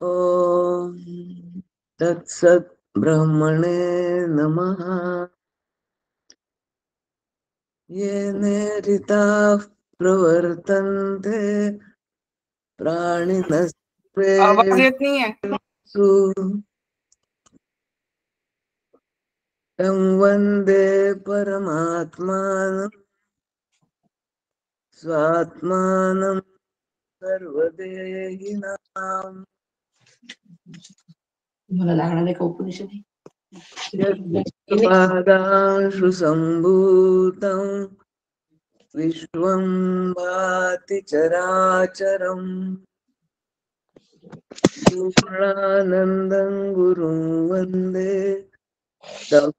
ॐ तत्सत् ब्रह्मणे नमः। येने ऋताः प्रवर्तन्ते आवाज प्राणिनस्त्वेषु नहीं है। तं वन्दे परमात्मानं स्वात्मानं सर्वदेहिनाम्। यत्पादांशु सम्भूतं विश्वं भाति चराचरम् पूर्णानन्दं गुरुं वन्दे तं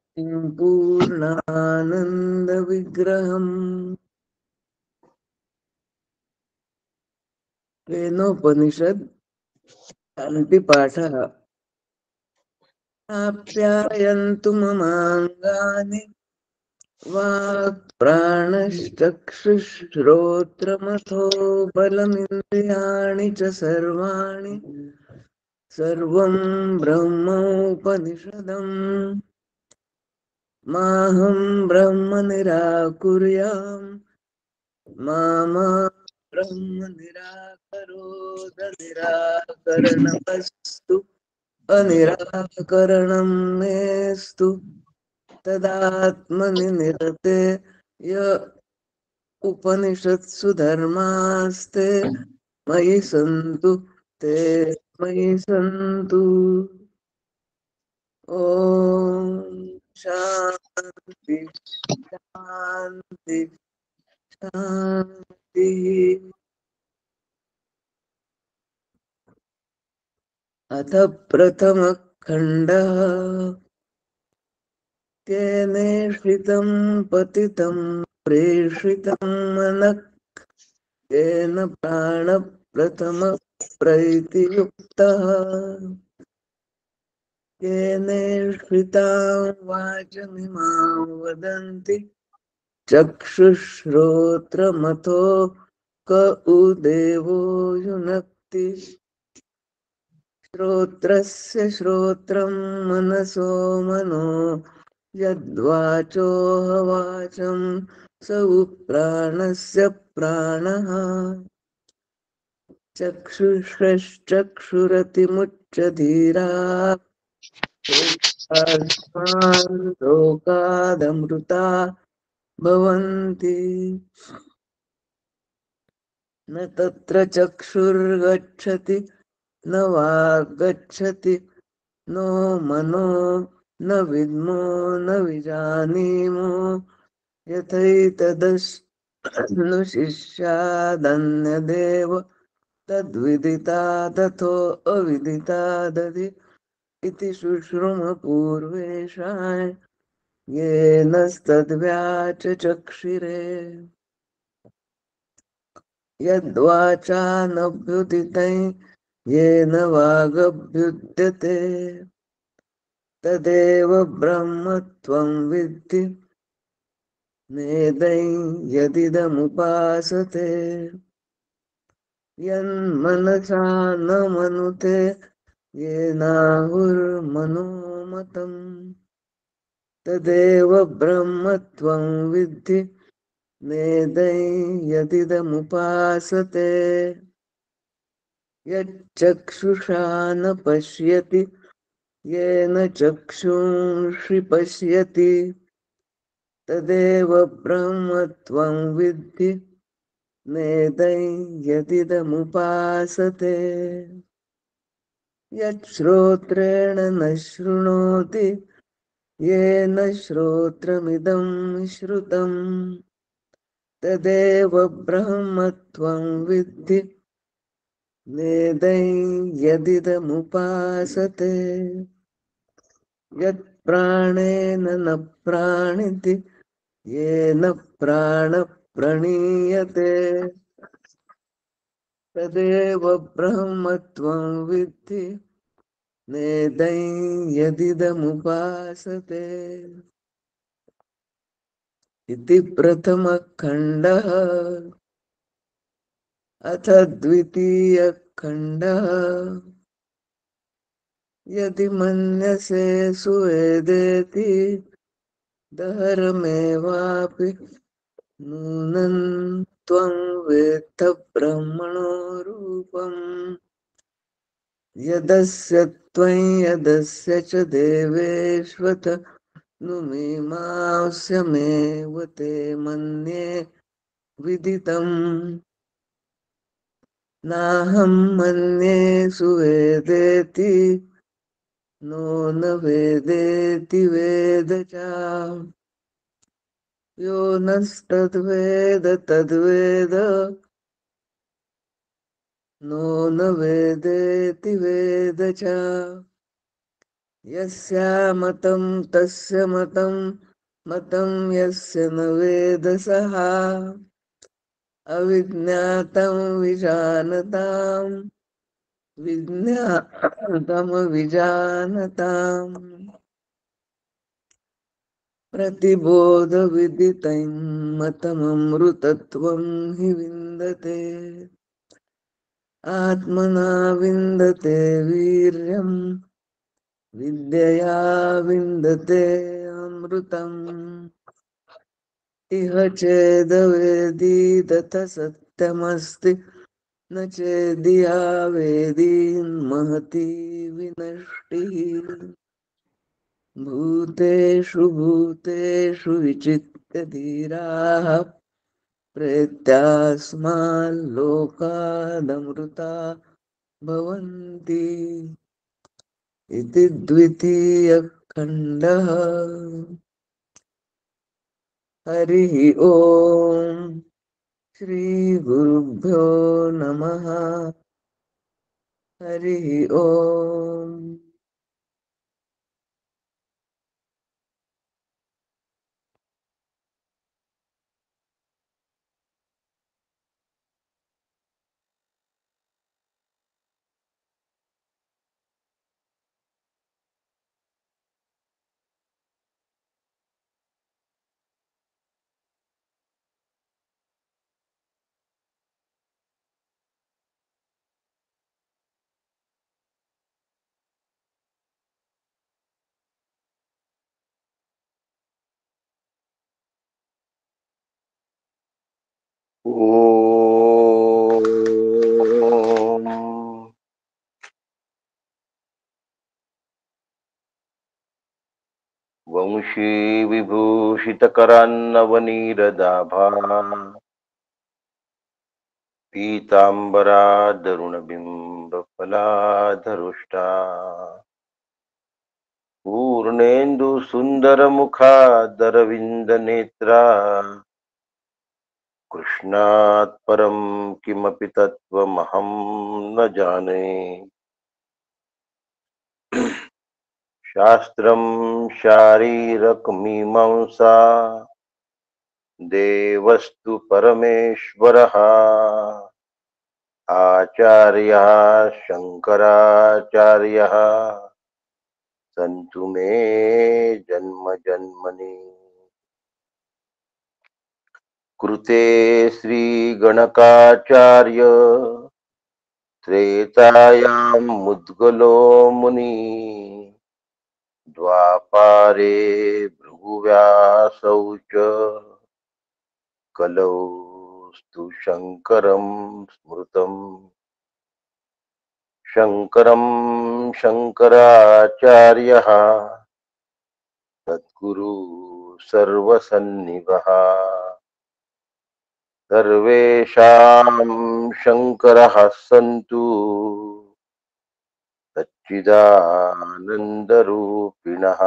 पूर्णानन्दविग्रहम्। केनोपनिषद् शान्तिपाठः। आप्यायन्तु ममाङ्गानि वाक्प्राणश्चक्षुश्रोत्रमथो बलमिन्द्रियाणि च सर्वाणि सर्वं ब्रह्मोपनिषदम् माहं ब्रह्म निराकुर्याम् मा ब्रह्म निराकरोद निराकरणमस्तु अनिराकरणं मेस्तु तदात्मनि निरते य उपनिषत्सु धर्मास्ते मयि सन्तु ते मयि सन्तु। ॐ शान्ति शान्ति शान्तिः। अथ प्रथमः खण्डः केनेषितं पतितं प्रेषितं मनः केन प्राणप्रथमः प्रैतियुक्तः केनेषितां वाचमिमां वदन्ति चक्षुश्रोत्रमथो क उदेवो युनक्ति श्रोत्रस्य श्रोत्रं मनसो मनो यद्वाचोह वाचं स उ प्राणस्य प्राणः चक्षुषश्चक्षुरतिमुच्चधीराः लोकास्मान् लोकादमृता भवन्ति न तत्र चक्षुर्गच्छति न वाग्गच्छति नो मनो न विद्मो न विजानीमो यथैतदनुशिष्यादन्यदेव तद्विदिता तथो अविदिता दधि इति शुश्रुमपूर्वेषां येनस्तद्व्याचचक्षिरे यद्वाचानभ्युदितं येन वागभ्युद्यते तदेव ब्रह्मत्वं विद्धि नेदं यदिदमुपासते यन्मनसा न मनुते येनाहुर्मनोमतम् तदेव ब्रह्मत्वं विद्धि नेदं यदिदमुपासते यच्चक्षुषा न पश्यति येन चक्षुंषि पश्यति तदेव ब्रह्मत्वं विद्धि नेदं यदिदमुपासते यच्छ्रोत्रेण न शृणोति येन श्रोत्रमिदं श्रुतम् तदेव ब्रह्मत्वं विद्धि नेदं यदिदमुपासते यत्प्राणेन न प्राणिति येन प्राणः प्रणीयते तदेव ब्रह्मत्वं विद्धि नेदं यदिदमुपासते इति प्रथमः खण्डः। अथ द्वितीयः खण्डः यदि मन्यसे सुवेदेति दहरमेवापि नूनं त्वं वेत्थ ब्रह्मणो रूपम् यदस्य त्वं यदस्य च देवेष्वत नुमीमांस्यमेव ते मन्ये विदितम् नाहं मन्ये सुवेदेति नो न वेदेति वेद च यो नस्तद्वेद तद्वेद नो न वेदेति वेद च यस्यामतं तस्य मतं मतं यस्य न वेद सः अविज्ञातं विजानताम् विज्ञातं विजानताम् प्रतिबोधविदितं मतममृतत्वं हि विन्दते आत्मना विन्दते वीर्यं विद्यया विन्दते अमृतम् इह चेदवेदी तथ सत्यमस्ति न चेदिया वेदीन्महती विनष्टिः भूतेषु भूतेषु विचित्य धीराः प्रेत्यास्माल्लोकादमृता भवन्ति इति द्वितीयः खण्डः। हरिः ओम् श्रीगुरुभ्यो नमः। हरिः ओम्। वंशी विभूषितकरान्नवनीरदाभा पीताम्बरादरुणबिम्बफलाधरुष्टा पूर्णेन्दुसुन्दरमुखादरविन्दनेत्रा कृष्णात् परं किमपि तत्त्वमहं न जाने। शास्त्रं शारीरकमीमांसा देवस्तु परमेश्वरः आचार्यः शङ्कराचार्यः सन्तु मे जन्म जन्मनि कृते श्रीगणकाचार्य त्रेतायां मुद्गलो मुनि द्वापारे भृगुव्यासौ च कलौ स्तु शङ्करं स्मृतम् शङ्करं शङ्कराचार्यः सद्गुरु सर्वसन्निभः सर्वेषां शङ्करः सन्तु सच्चिदानन्दरूपिणः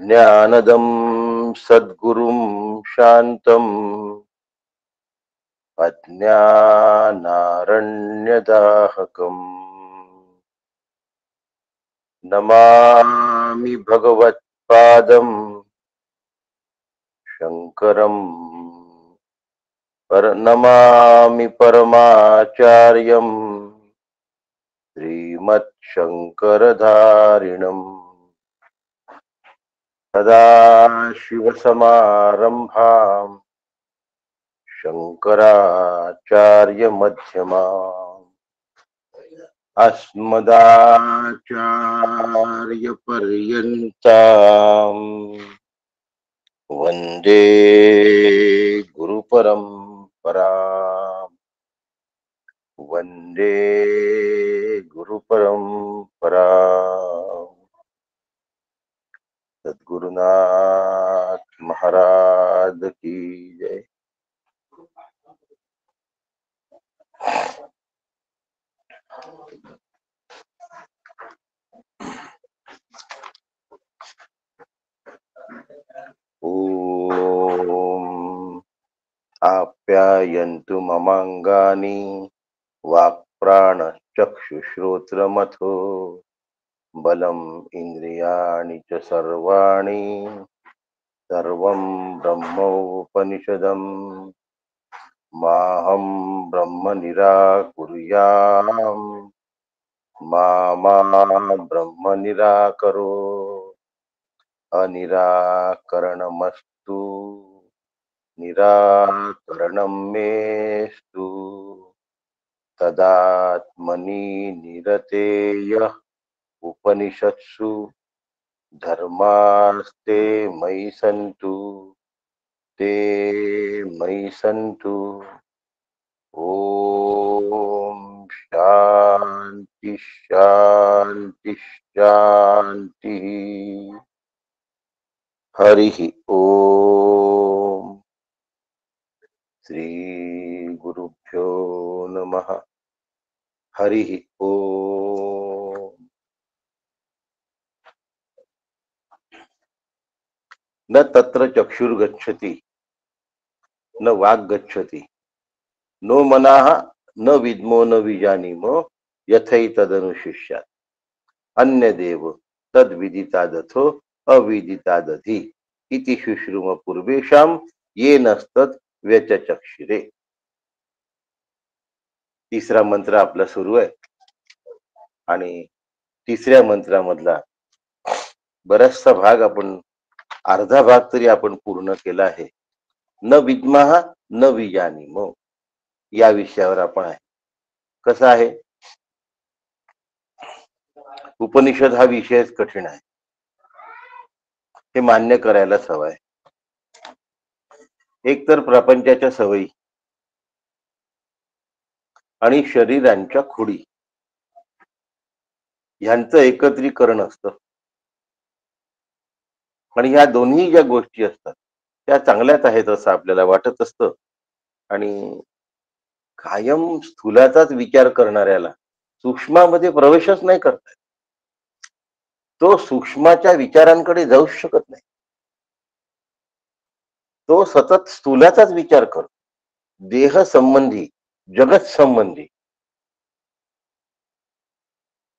ज्ञानदं सद्गुरुं शान्तम् अज्ञानारण्यदाहकम् नमामि भगवत्पादं शङ्करं नमामि परमाचार्यं श्रीमत्शङ्करधारिणम् सदाशिवसमारम्भाम् शङ्कराचार्यमध्यमाम् अस्मदाचार्यपर्यन्ताम् वन्दे गुरुपरम्पराम् वन्दे गुरुपरम्पराम् सद्गुरुनाथ महाराज की जय। ओम आप्यायन्तु ममाङ्गानि वाक्प्राणचक्षुश्रोत्रमथो बलम् इन्द्रियाणि च सर्वाणि सर्वं ब्रह्मोपनिषदम् माहं ब्रह्म निराकुर्याम् मा ब्रह्म निराकरो अनिराकरणमस्तु निराकरणं मेस्तु तदात्मनि निरतेय उपनिषत्सु धर्मास्ते मयि सन्तु ते मयि सन्तु। ओम शांति शांति शांति। हरि ओम। श्री गुरुभ्यो नमः। हरि ओम। न तत्र चक्षुर्गच्छति न वाक् गच्छति नो मनाः न विद्मो न विजानीमो यथैतदनुशिष्यात् अन्यदेव तद्विदितादथो अविदितादधि इति शुश्रुम पूर्वेशाम ये नस्तत् व्यचचक्षिरे। तिसरा मंत्र आपला सुरू आहे आणि तिसऱ्या मंत्रामधला बराचसा भाग आपण अर्धा भाग तरी आपण पूर्ण केला आहे। न विद्मः न विजानीमो या विषयावर आपण आहे। कसं आहे, उपनिषद हा विषयच कठीण आहे हे मान्य करायलाच हवं आहे। एक तर प्रपंचाच्या सवयी आणि शरीरांच्या खोडी ह्यांचं एकत्रीकरण असतं आणि ह्या दोन्ही ज्या गोष्टी असतात त्या चांगल्याच आहेत असं आपल्याला वाटत असतं आणि कायम स्थूलाचाच विचार करणाऱ्याला सूक्ष्मामध्ये प्रवेशच नाही करता येत। तो सूक्ष्माच्या विचारांकडे जाऊ शकत नाही, तो सतत स्थूलाचाच विचार करतो। देह संबंधी जगत संबंधी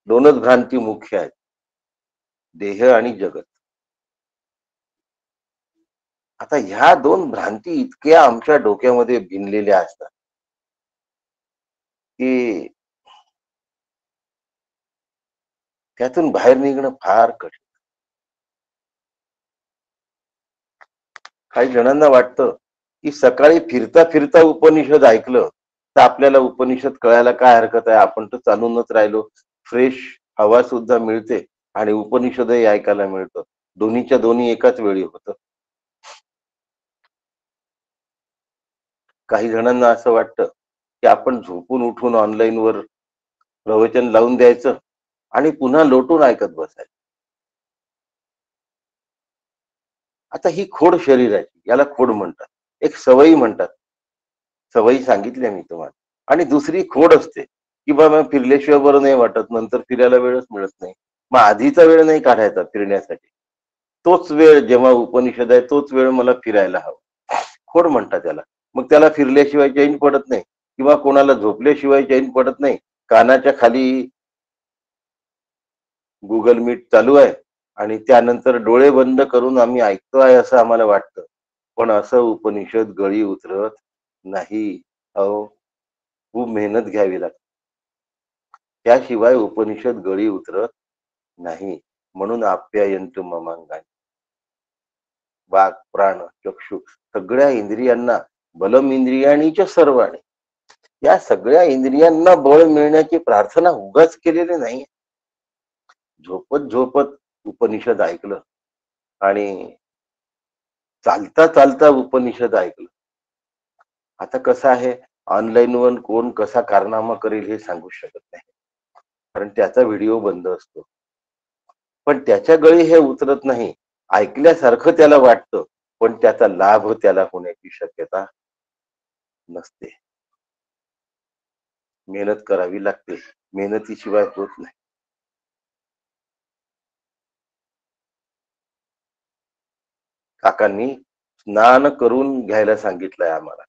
दोनच भ्रांती मुख्य आहेत, देह आणि जगत। आता ह्या दोन भ्रांती इतक्या आमच्या डोक्यामध्ये भिनलेल्या असतात की त्यातून बाहेर निघणं फार कठीण। काही जणांना वाटतं की सकाळी फिरता फिरता उपनिषद ऐकलं तर आपल्याला उपनिषद कळायला काय हरकत आहे, आपण तर चालूनच राहिलो, फ्रेश हवा सुद्धा मिळते आणि उपनिषदही ऐकायला मिळतं, दोन्हीच्या दोन्ही एकाच वेळी होतं। काही जणांना असं वाटतं की आपण झोपून उठून ऑनलाईन वर प्रवचन लावून द्यायचं आणि पुन्हा लोटून ऐकत बसायचं। आता ही खोड शरीराची, याला खोड म्हणतात, एक सवयी म्हणतात, सवयी सांगितल्या मी तुम्हाला। आणि दुसरी खोड असते की बाबा फिरल्याशिवाय बरं नाही वाटत, नंतर फिरायला वेळच मिळत नाही, मग आधीचा वेळ नाही काढायचा फिरण्यासाठी, तोच वेळ जेव्हा उपनिषद आहे तोच वेळ मला फिरायला हवा, खोड म्हणतात त्याला। मग त्याला फिरल्याशिवाय चैन पडत नाही किंवा कोणाला झोपल्याशिवाय चैन पडत नाही। कानाच्या खाली गुगल मीट चालू आहे आणि त्यानंतर डोळे बंद करून आम्ही ऐकतोय असं आम्हाला वाटतं, पण असं उपनिषद गळी उतरत नाही। अहो, खूप मेहनत घ्यावी लागते, त्याशिवाय उपनिषद गळी उतरत नाही। म्हणून आप्यायन्तु ममांगानि, वाक् प्राण चक्षु सगळ्या इंद्रियांना बलम इंद्रियाणीच्या सर्वाणी या सगळ्या इंद्रियांना बळ मिळण्याची प्रार्थना उगाच केलेली नाही. झोपत झोपत उपनिषद ऐकलं आणि चालता चालता उपनिषद ऐकलं. आता कसं आहे, ऑनलाईन वर कोण कसा कारनामा करेल हे सांगू शकत नाही, कारण त्याचा व्हिडिओ बंद असतो. पण त्याच्या गळी हे उतरत नाही. ऐकल्यासारखं त्याला वाटतं, पण त्याचा लाभ त्याला होण्याची शक्यता नसते. मेहनत करावी लागते, मेहनतीशिवाय होत नाही. काकांनी स्नान करून घ्यायला सांगितलंय आम्हाला.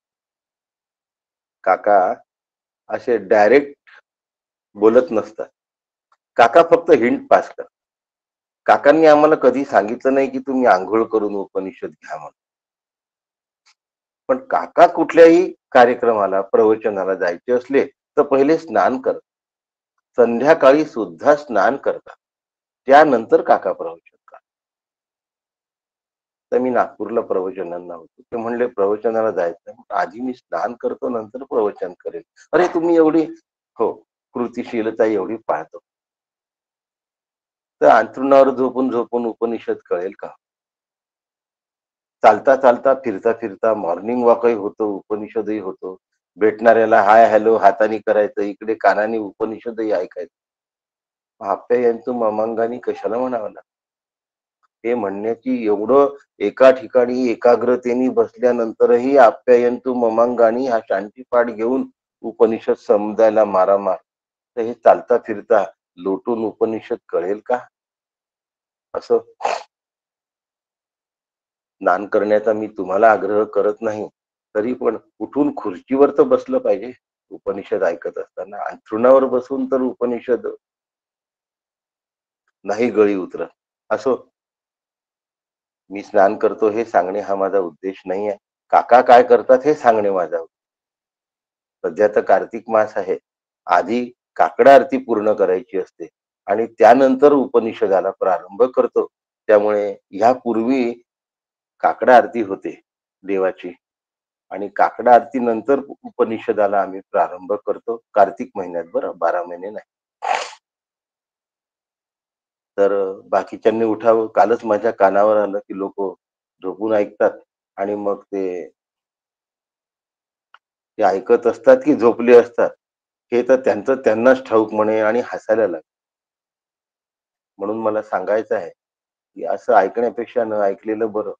काका असे डायरेक्ट बोलत नसतात. काका फक्त हिंट पास करतात. काकांनी आम्हाला कधी सांगितलं नाही की तुम्ही आंघोळ करून उपनिषद घ्या म्हणून. पण काका कुठल्याही कार्यक्रमाला, प्रवचनाला जायचे असले तर पहिले स्नान करतात. संध्याकाळी सुद्धा स्नान करतात. त्यानंतर काका प्रवचन करतात. तर मी नागपूरला प्रवचनांना होतो. ते म्हणले प्रवचनाला जायचं आधी मी स्नान करतो नंतर प्रवचन करेल. अरे तुम्ही एवढी हो कृतीशीलता एवढी पाळतो तर अंथरुणावर झोपून झोपून उपनिषद कळेल का? चालता चालता फिरता फिरता मॉर्निंग वॉकही होतो, उपनिषदही होतो. भेटणाऱ्याला हाय हॅलो हाताने करायचं, इकडे कानाने उपनिषदही ऐकायचं. आप्यायंतु ममांगाने कशाला म्हणावं लागतं? हे म्हणण्याची एवढं एका ठिकाणी एकाग्रतेने बसल्यानंतरही आप्यायंतु ममांगानी हा शांतीपाठ घेऊन उपनिषद समजायला मारामार, तर हे चालता फिरता लोटून उपनिषद कळेल का? असं स्नान करण्याचा मी तुम्हाला आग्रह करत नाही, तरी पण उठून खुर्चीवर तर बसलं पाहिजे उपनिषद ऐकत असताना. अंथरुणावर बसून तर उपनिषद नाही गळी उतरत. असो, मी स्नान करतो हे सांगणे हा माझा उद्देश नाही आहे. काका काय करतात हे सांगणे माझा उद्देश. सध्या तर कार्तिक मास आहे. आधी काकडा आरती पूर्ण करायची असते आणि त्यानंतर उपनिषदाला प्रारंभ करतो. त्यामुळे ह्यापूर्वी काकडा आरती होते देवाची आणि काकडा आरती नंतर उपनिषदाला आम्ही प्रारंभ करतो. कार्तिक महिन्यात, बरं 12 महिने नाही. तर बाकीच्यांनी उठावं. कालच माझ्या कानावर आलं की लोक झोपून ऐकतात आणि मग ते ऐकत असतात की झोपले असतात हे तर त्यांचं त्यांनाच ठाऊक म्हणे आणि हसायला लागतं. म्हणून मला सांगायचं आहे की असं ऐकण्यापेक्षा न ऐकलेलं बरं.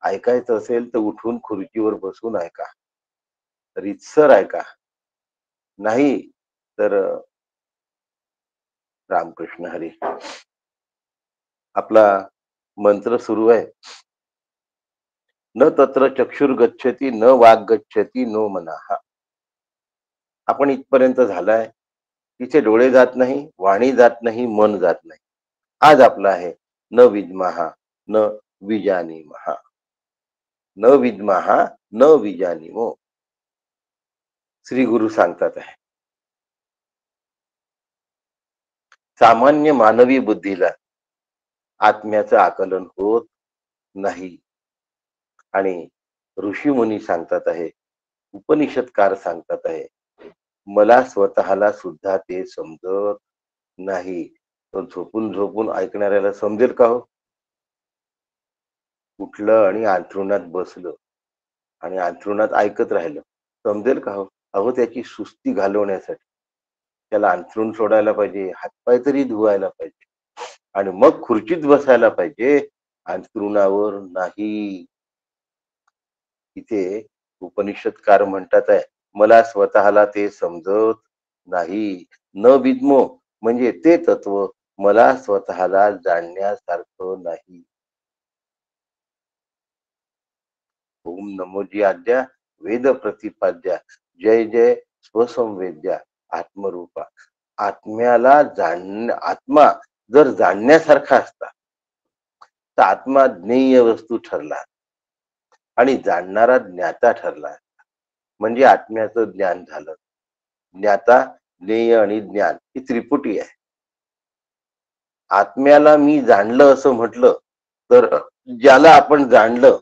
ऐकायचं असेल तर उठून खुर्चीवर बसून ऐका, रीतसर ऐका. नाही तर रामकृष्ण हरी. आपला मंत्र सुरू आहे, न तत्र चक्षुर गच्छती न वाग गच्छती नो मनाहा. आपण इथपर्यंत झालाय, तिचे डोळे जात नाही, वाणी जात नाही, मन जात नाही. आज आपला आहे न विद्महा न विजानीमहा. न विद्महा न विजानीमो. श्री गुरु सांगतात आहे, सामान्य मानवी बुद्धीला आत्म्याचं आकलन होत नाही. आणि ऋषी मुनी सांगतात आहे, उपनिषदकार सांगतात आहे, मला स्वतःला सुद्धा ते समजत नाही. तर झोपून झोपून ऐकणाऱ्याला समजेल का हो? उठलं आणि अंथरुणात बसलं आणि अंथरुणात ऐकत राहिलं, समजेल का हो? अहो त्याची सुस्ती घालवण्यासाठी त्याला अंथरूण सोडायला पाहिजे, हातपाय तरी धुवायला पाहिजे आणि मग खुर्चीत बसायला पाहिजे, अंथरुणावर नाही. इथे उपनिषदकार म्हणतात आहे, मला स्वतःला ते समजत नाही. न विद्मो म्हणजे ते तत्व मला स्वतःला जाणण्यासारखं नाही. ओम नमोजी आद्या वेद प्रतिपाद्या जय जय स्वसंवेद्या आत्मरूपा. आत्म्याला आत्मा जर जाणण्यासारखा असता तर आत्मा ज्ञेय वस्तू ठरला आणि जाणणारा ज्ञाता ठरला. म्हणजे आत्म्याचं ज्ञान झालं. ज्ञाता, ज्ञेय आणि ज्ञान ही त्रिपुटी आहे. आत्म्याला मी जाणलं असं म्हटलं तर ज्याला आपण जाणलं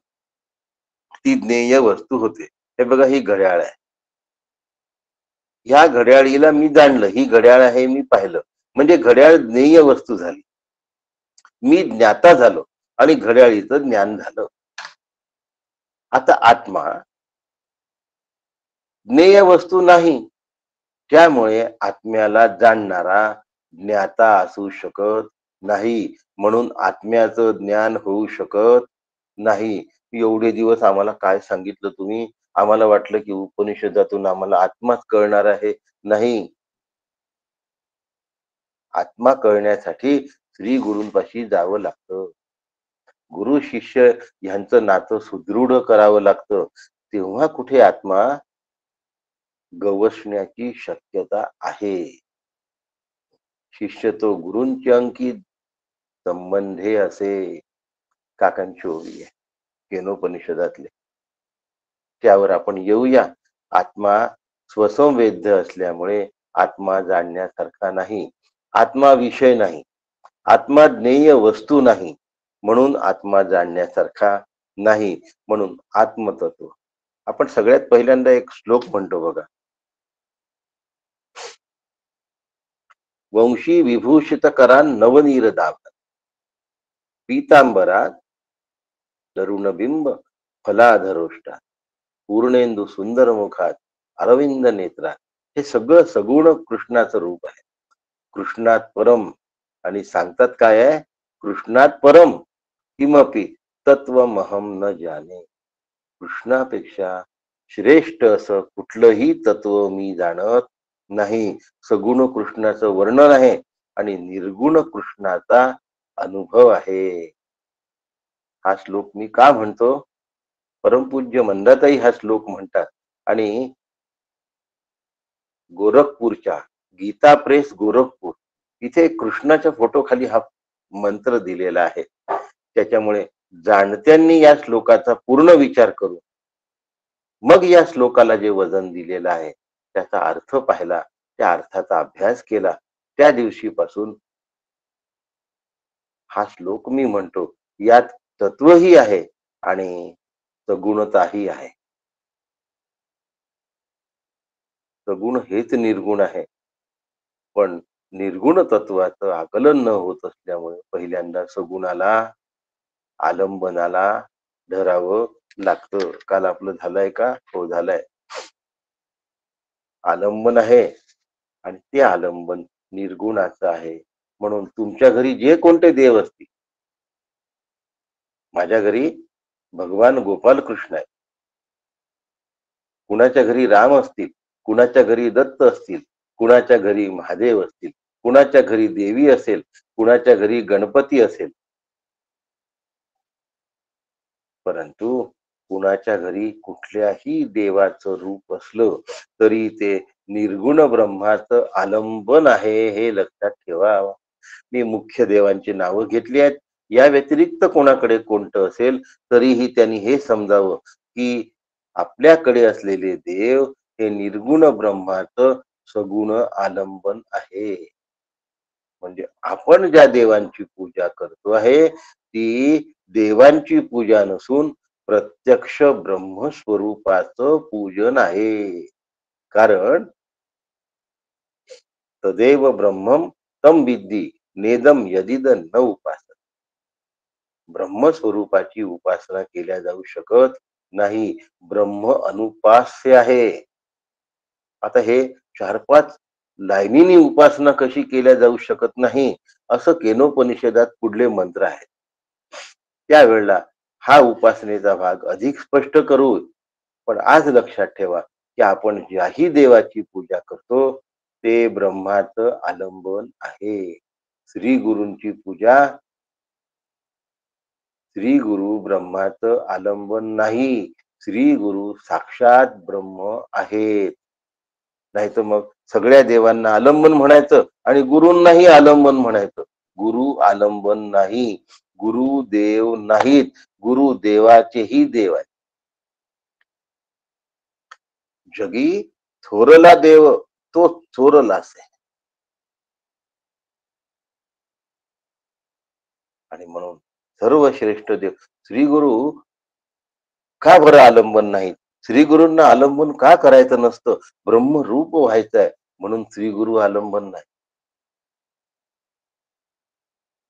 ती ज्ञेय वस्तू होते. हे बघा, ही घड्याळ आहे. ह्या घड्याळीला मी जाणलं, ही घड्याळ आहे मी पाहिलं, म्हणजे घड्याळ ज्ञेय वस्तू झाली, मी ज्ञाता झालो आणि घड्याळीचं ज्ञान झालं. आता आत्मा ज्ञेय वस्तू नाही, त्यामुळे आत्म्याला जाणणारा ज्ञाता असू शकत नाही, म्हणून आत्म्याचं ज्ञान होऊ शकत नाही. एवढे दिवस आम्हाला काय सांगितलं तुम्ही? आम्हाला वाटलं की उपनिषदातून आम्हाला आत्माच कळणार आहे. नाही, आत्मा कळण्यासाठी श्री गुरूंपाशी जावं लागतं. गुरु शिष्य ह्यांचं नातं सुदृढ करावं लागतं. तेव्हा कुठे आत्मा गवसण्याची शक्यता आहे. शिष्य तो गुरूंची अंकित संबंधे असे, काकांची ओवी आहे केनोपनिषदातले. त्यावर आपण येऊया. आत्मा स्वसंवेद्य असल्यामुळे आत्मा जाणण्यासारखा नाही, आत्मा विषय नाही, आत्मा ज्ञेय वस्तू नाही, म्हणून आत्मा जाणण्यासारखा नाही. म्हणून आत्मतत्व आपण सगळ्यात पहिल्यांदा एक श्लोक म्हणतो बघा. वंशी विभूषित करा नवनीर दाभ, पीतांबरात तरुणबिंब फलाधरोष्टात, पूर्णेंदू सुंदर मुखात अरविंद नेत्रात. हे सगळं सगुण कृष्णाचं रूप आहे. कृष्णात परम, आणि सांगतात काय आहे, कृष्णात परम किमपि तत्वमहम न जाने. कृष्णापेक्षा श्रेष्ठ असं कुठलंही तत्व मी जाणत नाही. सगुण कृष्णाचं वर्णन आहे आणि निर्गुण कृष्णाचा अनुभव आहे. हा श्लोक मी का म्हणतो? परमपूज्य मंदाताई हा श्लोक म्हणतात आणि गोरखपूरच्या गीता प्रेस गोरखपूर इथे कृष्णाच्या फोटो खाली हा मंत्र दिलेला आहे. त्याच्यामुळे जाणत्यांनी या श्लोकाचा पूर्ण विचार करून मग या श्लोकाला जे वजन दिलेलं आहे त्याचा अर्थ पाहिला, त्या अर्थाचा अभ्यास केला, त्या दिवशीपासून हा श्लोक मी म्हणतो. यात तत्वही आहे आणि सगुणताही आहे. सगुण हेच निर्गुण आहे, पण निर्गुण तत्वाचं आकलन न होत असल्यामुळे पहिल्यांदा सगुणाला आलंबनाला धरावं लागतं. काल आपलं झालंय का? हो झालंय. आलंबन आहे आणि ते आलंबन निर्गुणाचं आहे. म्हणून तुमच्या घरी जे कोणते देव असतील, माझ्या घरी भगवान गोपाल कृष्ण आहे, कुणाच्या घरी राम असतील, कुणाच्या घरी दत्त असतील, कुणाच्या घरी महादेव असतील, कुणाच्या घरी देवी असेल, कुणाच्या घरी गणपती असेल, परंतु कुणाच्या घरी कुठल्याही देवाचं रूप असलं तरी ते निर्गुण ब्रह्माचं आलंबन आहे, हे लक्षात ठेवा. मी मुख्य देवांची नावं घेतली आहेत. या व्यतिरिक्त कोणाकडे कोणतं असेल तरीही त्यांनी हे समजावं की आपल्याकडे असलेले देव हे निर्गुण ब्रह्माचं सगुण आलंबन आहे. म्हणजे आपण ज्या देवांची पूजा करतो आहे ती देवांची पूजा नसून प्रत्यक्ष ब्रह्मस्वरूपाचं पूजन आहे. कारण तदेव ब्रह्मम तम विद्धी नेदम यदिद न उपास. ब्रह्मस्वरूपाची उपासना केल्या जाऊ शकत नाही. ब्रह्म अनुपास्य आहे. आता हे 4-5 लाईनीनी उपासना कशी केल्या जाऊ शकत नाही असं केनोपनिषदात पुढले मंत्र आहेत. त्यावेळेला हा उपासनेचा भाग अधिक स्पष्ट करू. पण आज लक्षात ठेवा की आपण ज्याही देवाची पूजा करतो ते ब्रह्माचं आलंबन आहे. श्री गुरूंची पूजा श्री गुरु ब्रह्माचं आलंबन नाही. श्री गुरु साक्षात ब्रह्म आहेत. नाही तर मग सगळ्या देवांना आलंबन म्हणायचं आणि गुरूंनाही आलंबन म्हणायचं. गुरु आलंबन नाही, गुरु देव नाहीत, गुरु देवाचेही देव आहेत. जगी थोरला देव तो चोरलाच आहे. आणि म्हणून सर्वश्रेष्ठ देव श्री गुरु का बरं आलंबन नाहीत? श्री गुरूंना आलंबन का करायचं नसतं? ब्रह्मरूप व्हायचं आहे म्हणून श्री गुरु आलंबन नाही.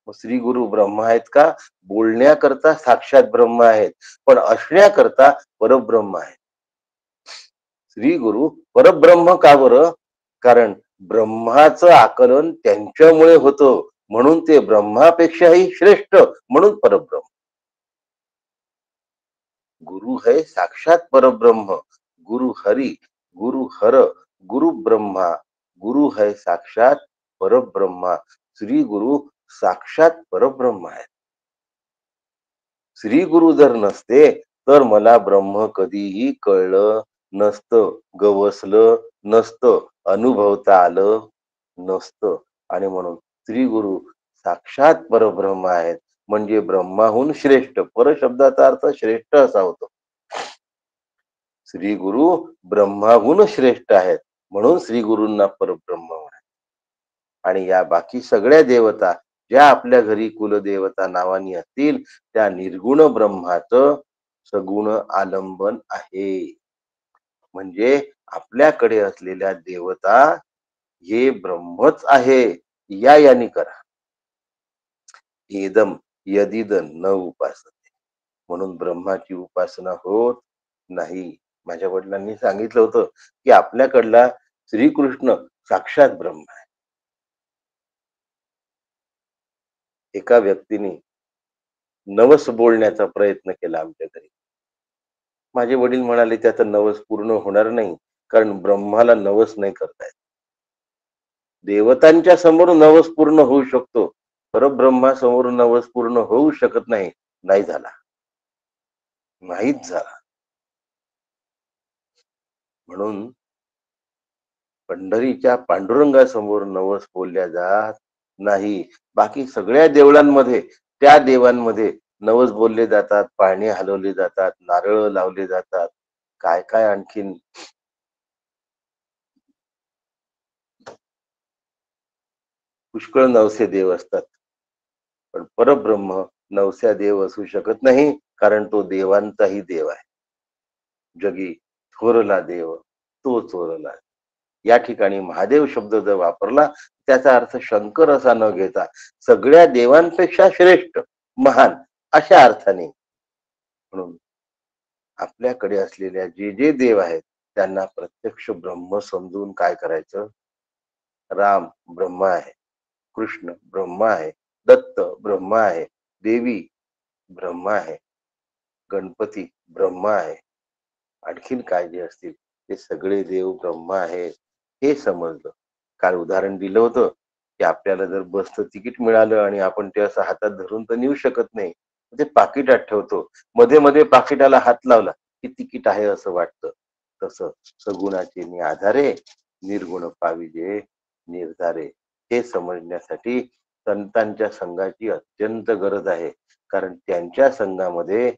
मग श्री गुरु ब्रह्म आहेत का? बोलण्याकरता साक्षात ब्रह्म आहेत, पण असण्याकरता परब्रह्म आहे. श्री गुरु परब्रह्म का बरं? कारण ब्रह्माचं आकलन त्यांच्यामुळे होतं, म्हणून ते ब्रह्मापेक्षाही श्रेष्ठ, म्हणून परब्रह्म. गुरु है साक्षात परब्रह्म, गुरु हरि, गुरु हर, गुरु ब्रह्मा, गुरु है साक्षात परब्रह्मा. श्री गुरु साक्षात परब्रह्म आहे. श्री गुरु जर नसते तर मला ब्रह्म कधीही कळलं नसतं, गवसलं नसतं, अनुभवता आलं नसतं. आणि म्हणून श्री गुरु साक्षात परब्रह्म आहेत, म्हणजे ब्रह्माहून श्रेष्ठ. पर शब्दाचा अर्थ श्रेष्ठ असा होतो. श्री गुरु ब्रह्माहून श्रेष्ठ आहेत, म्हणून श्री गुरूंना परब्रह्म म्हणतात. आणि या बाकी सगळ्या देवता ज्या आपल्या घरी कुलदेवता नावानी असतील, त्या निर्गुण ब्रह्माचं सगुण आलंबन आहे. म्हणजे आपल्याकडे असलेल्या देवता हे ब्रह्मच आहे, या यानी करा. एदम यदिद न उपासते, म्हणून ब्रह्माची उपासना होत नाही. माझ्या वडिलांनी सांगितलं होतं की आपल्याकडला श्रीकृष्ण साक्षात ब्रह्म आहे. एका व्यक्तीने नवस बोलण्याचा प्रयत्न केला आमच्या घरी. माझे वडील म्हणाले त्याचा नवस पूर्ण होणार नाही, कारण ब्रह्माला नवस नाही करता येत. देवतांच्या समोर नवस पूर्ण होऊ शकतो, परब्रह्मासमोर नवस पूर्ण होऊ शकत नाही. नाही झाला, नाहीच झाला. म्हणून पंढरीच्या पांडुरंगासमोर नवस बोलल्या जात नाही. बाकी सगळ्या देवळांमध्ये, त्या देवांमध्ये नवस बोलले जातात, पाळणे हलवले जातात, नारळ लावले जातात, काय काय आणखीन पुष्कळ नवसे देव असतात. पण परब्रह्म नवस्या देव असू शकत नाही, कारण तो देवांचाही देव आहे. जगी थोरला देव तो चोरला. या ठिकाणी महादेव शब्द जर वापरला, त्याचा अर्थ शंकर असा न घेता सगळ्या देवांपेक्षा श्रेष्ठ, महान अशा अर्थाने. म्हणून आपल्याकडे असलेल्या जे जे देव आहेत त्यांना प्रत्यक्ष ब्रह्म समजून काय करायचं? राम ब्रह्म आहे, कृष्ण ब्रह्म आहे, दत्त ब्रह्म आहे, देवी ब्रह्म आहे, गणपती ब्रह्म आहे, आणखीन काय जे असतील ते सगळे देव ब्रह्म आहेत, हे समजलं. काल उदाहरण दिलं होतं की आपल्याला जर बसचं तिकीट मिळालं आणि आपण ते असं हातात धरून तर नेऊ शकत नाही, ते पाकिटात ठेवतो. मध्ये मध्ये पाकिटाला हात लावला की तिकीट आहे असं वाटतं. तसं सगुणाचे आधारे निर्गुण पाविजे निर्धारे, हे समजण्यासाठी संतांच्या संघाची अत्यंत गरज आहे. कारण त्यांच्या संघामध्ये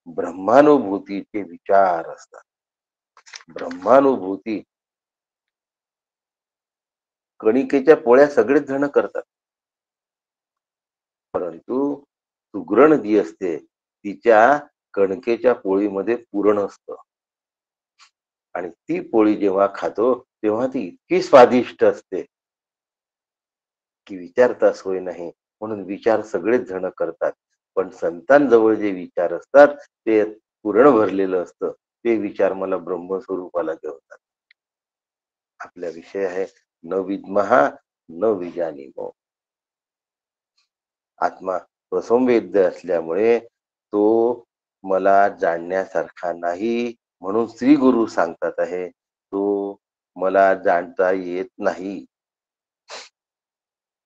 ब्रह्मानुभूतीचे विचार असतात. ब्रह्मानुभूती कणिकेच्या पोळ्या सगळेच जण करतात, परंतु सुगरण जी असते तिच्या कणकेच्या पोळीमध्ये पुरण असतं. आणि ती पोळी जेव्हा खातो तेव्हा ती इतकी स्वादिष्ट असते की विचारता सोय नाही. म्हणून विचार सगळेच जण करतात, पण संतांजवळ जे विचार असतात ते पुरण भरलेलं असतं. ते विचार मला ब्रह्मस्वरूपाला घेऊन आपला विषय आहे न विद्महा न विजानीमो. आत्मा प्रसंवेद्य असल्यामुळे तो मला जाणण्यासारखा नाही, म्हणून श्री गुरु सांगतात आहे तो मला जाणता येत नाही.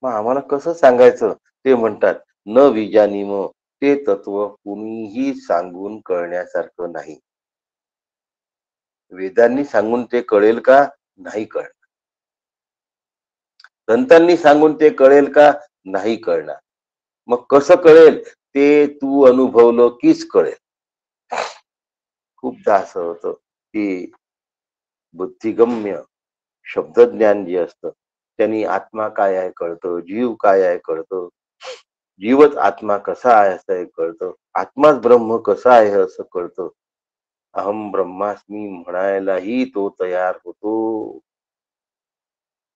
मग आम्हाला कसं सांगायचं? ते म्हणतात न विजानीमो, ते तत्व कुणीही सांगून कळण्यासारखं नाही. वेदांनी सांगून ते कळेल का? नाही कळणार. संतांनी सांगून ते कळेल का? नाही कळणार. मग कसं कळेल? ते तू अनुभवलं कीच कळेल. खूपदा असं होतं की बुद्धिगम्य शब्दज्ञान जे असतं त्यांनी आत्मा काय आहे कळतं, जीव काय आहे कळतं, जीवच आत्मा कसा आहे असं कळतं, आत्माच ब्रह्म कसा आहे असं कळतं. अहम ब्रह्मास्मी म्हणायलाही तो तयार होतो.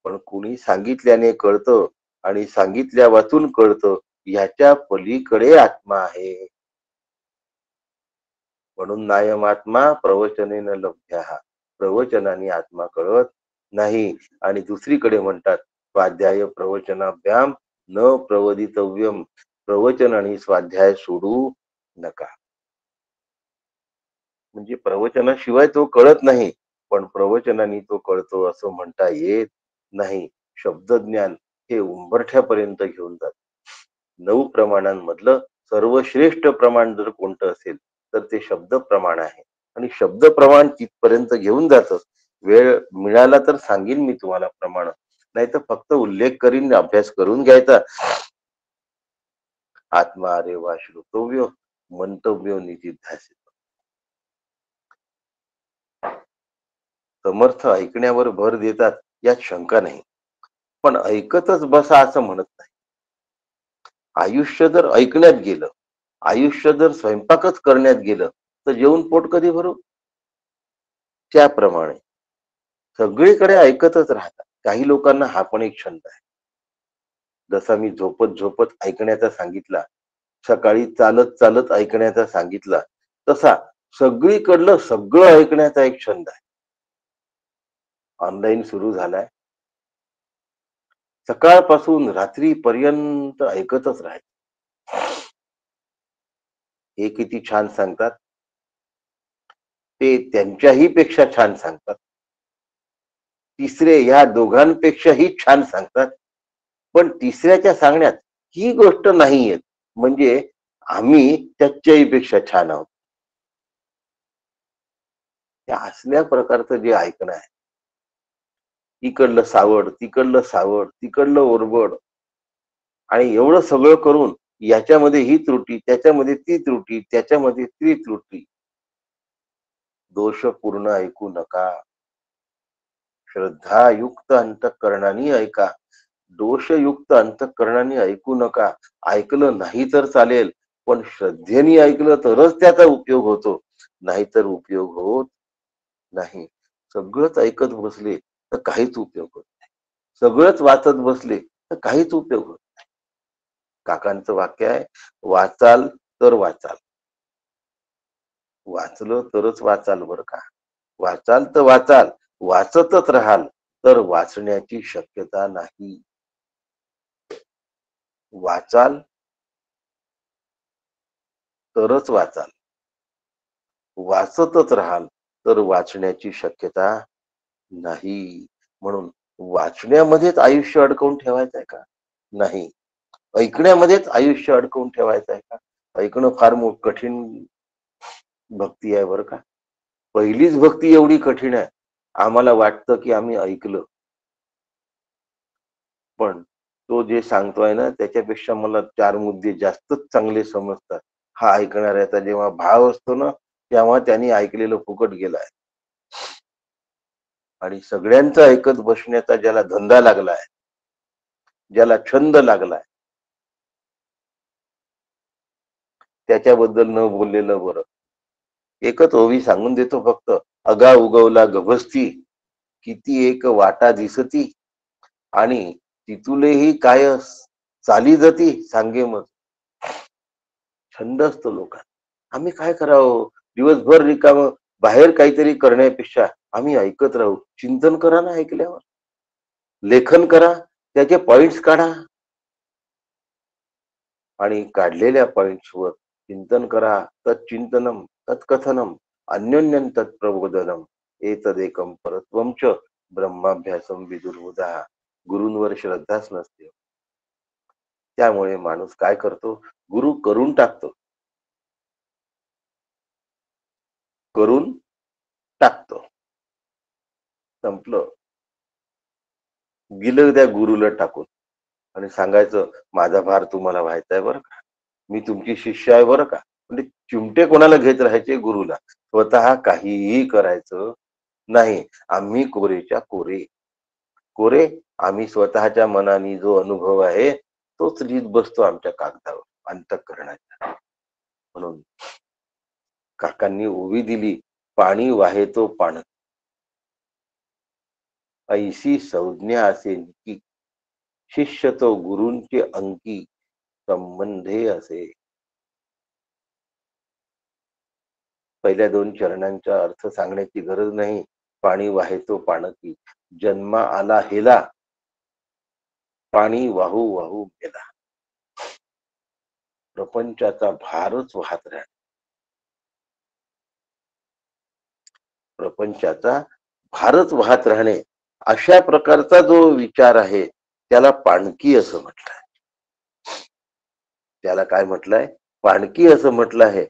पण कुणी सांगितल्याने कळतं आणि सांगितल्या वाचून कळतं, ह्याच्या पलीकडे आत्मा आहे. म्हणून नायम आत्मा प्रवचनेन लभ्या. प्रवचनाने आत्मा कळत नाही. आणि दुसरीकडे म्हणतात स्वाध्याय प्रवचनाभ्याम न प्रवदितव्यम. प्रवचन आणि स्वाध्याय सोडू नका. म्हणजे प्रवचनाशिवाय तो कळत नाही, पण प्रवचनाने तो कळतो असं म्हणता येत नाही. शब्दज्ञान हे उंबरठ्यापर्यंत घेऊन जात. 9 प्रमाणांमधलं सर्वश्रेष्ठ प्रमाण जर कोणतं असेल तर ते शब्द प्रमाण आहे. आणि शब्द प्रमाण तिथपर्यंत घेऊन जातं. वेळ मिळाला तर सांगेन मी तुम्हाला प्रमाण, नाही तर फक्त उल्लेख करीन, अभ्यास करून घ्यायचा. आत्मा अरे वा श्रोतव्य मंतव्य निजिध्यासित. समर्थ ऐकण्यावर भर देतात यात शंका नाही, पण ऐकतच बसा असं म्हणत नाही. आयुष्य जर ऐकण्यात गेलं, आयुष्य जर स्वयंपाकच करण्यात गेलं तर जेवून पोट कधी भरू? त्याप्रमाणे सगळीकडे ऐकतच राहतात. काही लोकांना हा पण एक छंद आहे. जसा मी झोपत झोपत ऐकण्याचा सांगितला, सकाळी चालत चालत ऐकण्याचा सांगितला, तसा सगळीकडलं सगळं ऐकण्याचा एक छंद आहे. ऑनलाईन सुरू झालाय, सकाळपासून रात्रीपर्यंत ऐकतच राहायचं. हे किती छान सांगतात, ते त्यांच्याही पेक्षा छान सांगतात. तिसरे या दोघांपेक्षाही छान सांगतात. पण तिसऱ्याच्या सांगण्यात ही गोष्ट नाही येत, म्हणजे आम्ही त्याच्याही पेक्षा छान आहोत. त्या असल्या प्रकारचं जे ऐकणं आहे, इकडलं सावड तिकडलं सावड तिकडलं ओरबड, आणि एवढं सगळं करून याच्यामध्ये ही त्रुटी, त्याच्यामध्ये ती त्रुटी, त्याच्यामध्ये ती त्रुटी. दोषपूर्ण ऐकू नका. श्रद्धायुक्त अंतःकरणाने ऐका. दोषयुक्त अंतःकरणाने ऐकू नका. ऐकलं नाही तर चालेल, पण श्रद्धेने ऐकलं तरच त्याचा उपयोग होतो, नाहीतर उपयोग होत नाही. सगळंच ऐकत बसले तर काहीच उपयोग होत नाही. सगळंच वाचत बसले तर काहीच उपयोग होत नाही. काकांचं वाक्य आहे, वाचाल तर वाचाल. वाचलं तरच वाचाल बरं का. वाचाल तर वाचाल, वाचतच राहाल तर वाचण्याची शक्यता नाही. वाचाल तरच वाचाल, वाचतच राहाल तर वाचण्याची शक्यता नाही. म्हणून वाचण्यामध्येच आयुष्य अडकवून ठेवायचं आहे का? नाही. ऐकण्यामध्येच आयुष्य अडकवून ठेवायचं आहे का? ऐकणं फार कठीण भक्ती आहे बरं का. पहिलीच भक्ती एवढी कठीण आहे, आम्हाला वाटतं की आम्ही ऐकलं, पण तो जे सांगतोय ना त्याच्यापेक्षा मला 4 मुद्दे जास्तच चांगले समजतात. हा ऐकणाऱ्याचा जेव्हा भाव असतो ना, तेव्हा त्यांनी ऐकलेलं फुकट गेलाय. आणि सगळ्यांचं ऐकत बसण्याचा ज्याला धंदा लागलाय, ज्याला छंद लागलाय, त्याच्याबद्दल न बोललेलं बरं. एकच ओवी सांगून देतो फक्त. अगा उगवला गभस्ती, किती एक वाटा दिसती, आणि तिथुलेही काय चाली जाती सांगे मग. छंद असतो लोकांना. आम्ही काय करावं, दिवसभर रिकाम बाहेर काहीतरी करण्यापेक्षा आम्ही ऐकत राहू. चिंतन करा ना ऐकल्यावर, लेखन करा, त्याचे पॉइंट्स काढा, आणि काढलेल्या पॉइंट्सवर चिंतन करा. तच्चिंतनम तत्कथनम अन्योन्यं तत्प्रबोधनम एतदेकं परत्वं च ब्रह्माभ्यासम विदुर्बुधा. गुरूंवर श्रद्धाच नसते. त्यामुळे माणूस काय करतो, गुरु करून टाकतो, करून टाकतो, संपलं. गेलं त्या गुरुला टाकून, आणि सांगायचं माझा भार तुम्हाला व्हायचा आहे बरं का, मी तुमची शिष्य आहे बरं का. म्हणजे चिमटे कोणाला घेत राहायचे, गुरुला. स्वतः काहीही करायचं नाही. आम्ही कोरेच्या कोरे, कोरे. आम्ही स्वतःच्या मनाने जो अनुभव आहे तोच लिहित बसतो आमच्या कागदावर, अंतःकरणाच्या. म्हणून काकांनी ओवी दिली, पाणी वाहे तो पाण, ऐशी संज्ञा असे निकी, शिष्य तो गुरूंचे अंकी, संबंधे असे. पहिल्या दोन चरणांचा अर्थ सांगण्याची गरज नाही. पाणी वाहे तो पाणकी, जन्मा आला हेला, पाणी वाहू वाहू गेला. प्रपंचाचा भारच वाहत राहणे, प्रपंचाचा भारच वाहत राहणे, अशा प्रकारचा जो विचार आहे त्याला पाणकी असं म्हटलंय. त्याला काय म्हटलंय? पाणकी असं म्हटलं आहे.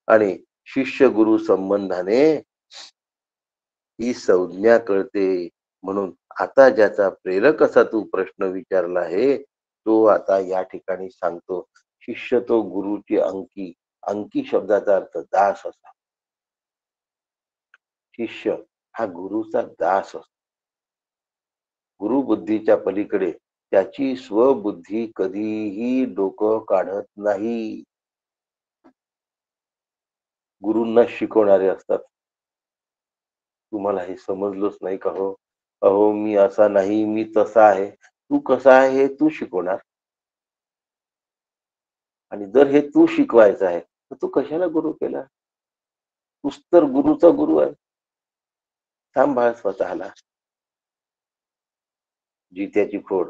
आणि शिष्य गुरु संबंधाने ही संज्ञा कळते. म्हणून आता ज्याचा प्रेरक असा तू प्रश्न विचारला आहे तो आता या ठिकाणी सांगतो. शिष्य तो गुरुची अंकी, अंकी शब्दाचा अर्थ दास असा. शिष्य हा गुरुचा दास असतो. गुरुबुद्धीच्या पलीकडे त्याची स्वबुद्धी कधीही डोकं काढत नाही. गुरूंना शिकवणारे असतात. तुम्हाला हे समजलंच नाही का हो? अहो मी असा नाही, मी तसा आहे. तू कसा आहे हे तू शिकवणार. आणि जर हे तू शिकवायचं आहे तर तू कशाला गुरु केला? तूच तर गुरुचा गुरु आहे. सांभाळ स्वतःला. जित्याची खोड.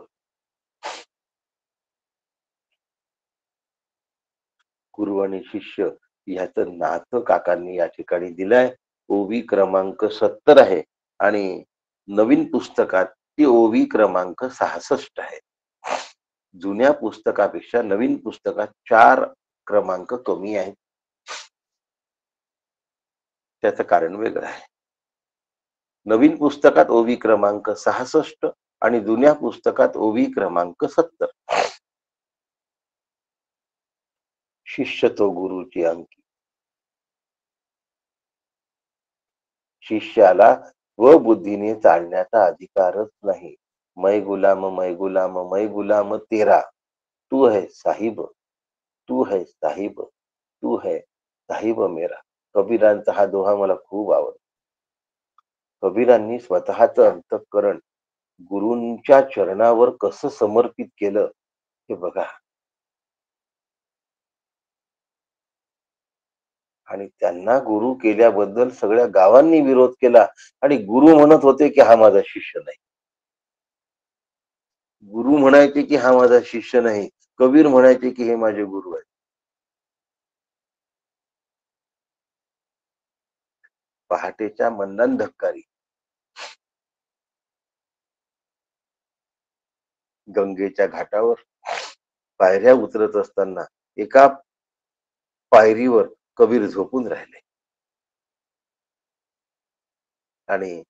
गुरु आणि शिष्य ह्याचं नातं काकांनी या ठिकाणी दिलंय. ओवी क्रमांक 70 आहे आणि नवीन पुस्तकात ती ओवी क्रमांक 66 आहे. जुन्या पुस्तकापेक्षा नवीन पुस्तकात 4 क्रमांक कमी आहेत. त्याचं कारण वेगळं आहे. नवीन पुस्तकात ओवी क्रमांक 66 आणि जुन्या पुस्तकात ओवी क्रमांक 70. शिष्य तो गुरुची अंकी. शिष्याला स्वबुद्धीने चालण्याचा अधिकारच नाही. मै गुलाम मै गुलाम मै गुलाम तेरा, तू है साहिब, तू है साहिब, तू है साहिब मेरा. कबीरांचा हा दोहा मला खूप आवडतो. कबीरांनी स्वतःचं अंतःकरण गुरूंच्या चरणावर कसं समर्पित केलं हे बघा. आणि त्यांना गुरु केल्याबद्दल सगळ्या गावांनी विरोध केला आणि गुरु म्हणत होते की हा माझा शिष्य नाही. गुरु म्हणायचे की हा माझा शिष्य नाही. कबीर म्हणायचे की हे माझे गुरु आहेत. पहाटेच्या मंदान धक्कारी गंगेच्या घाटावर पायऱ्या उतरत असताना एका पायरीवर कबीर झोपून राहिले आणि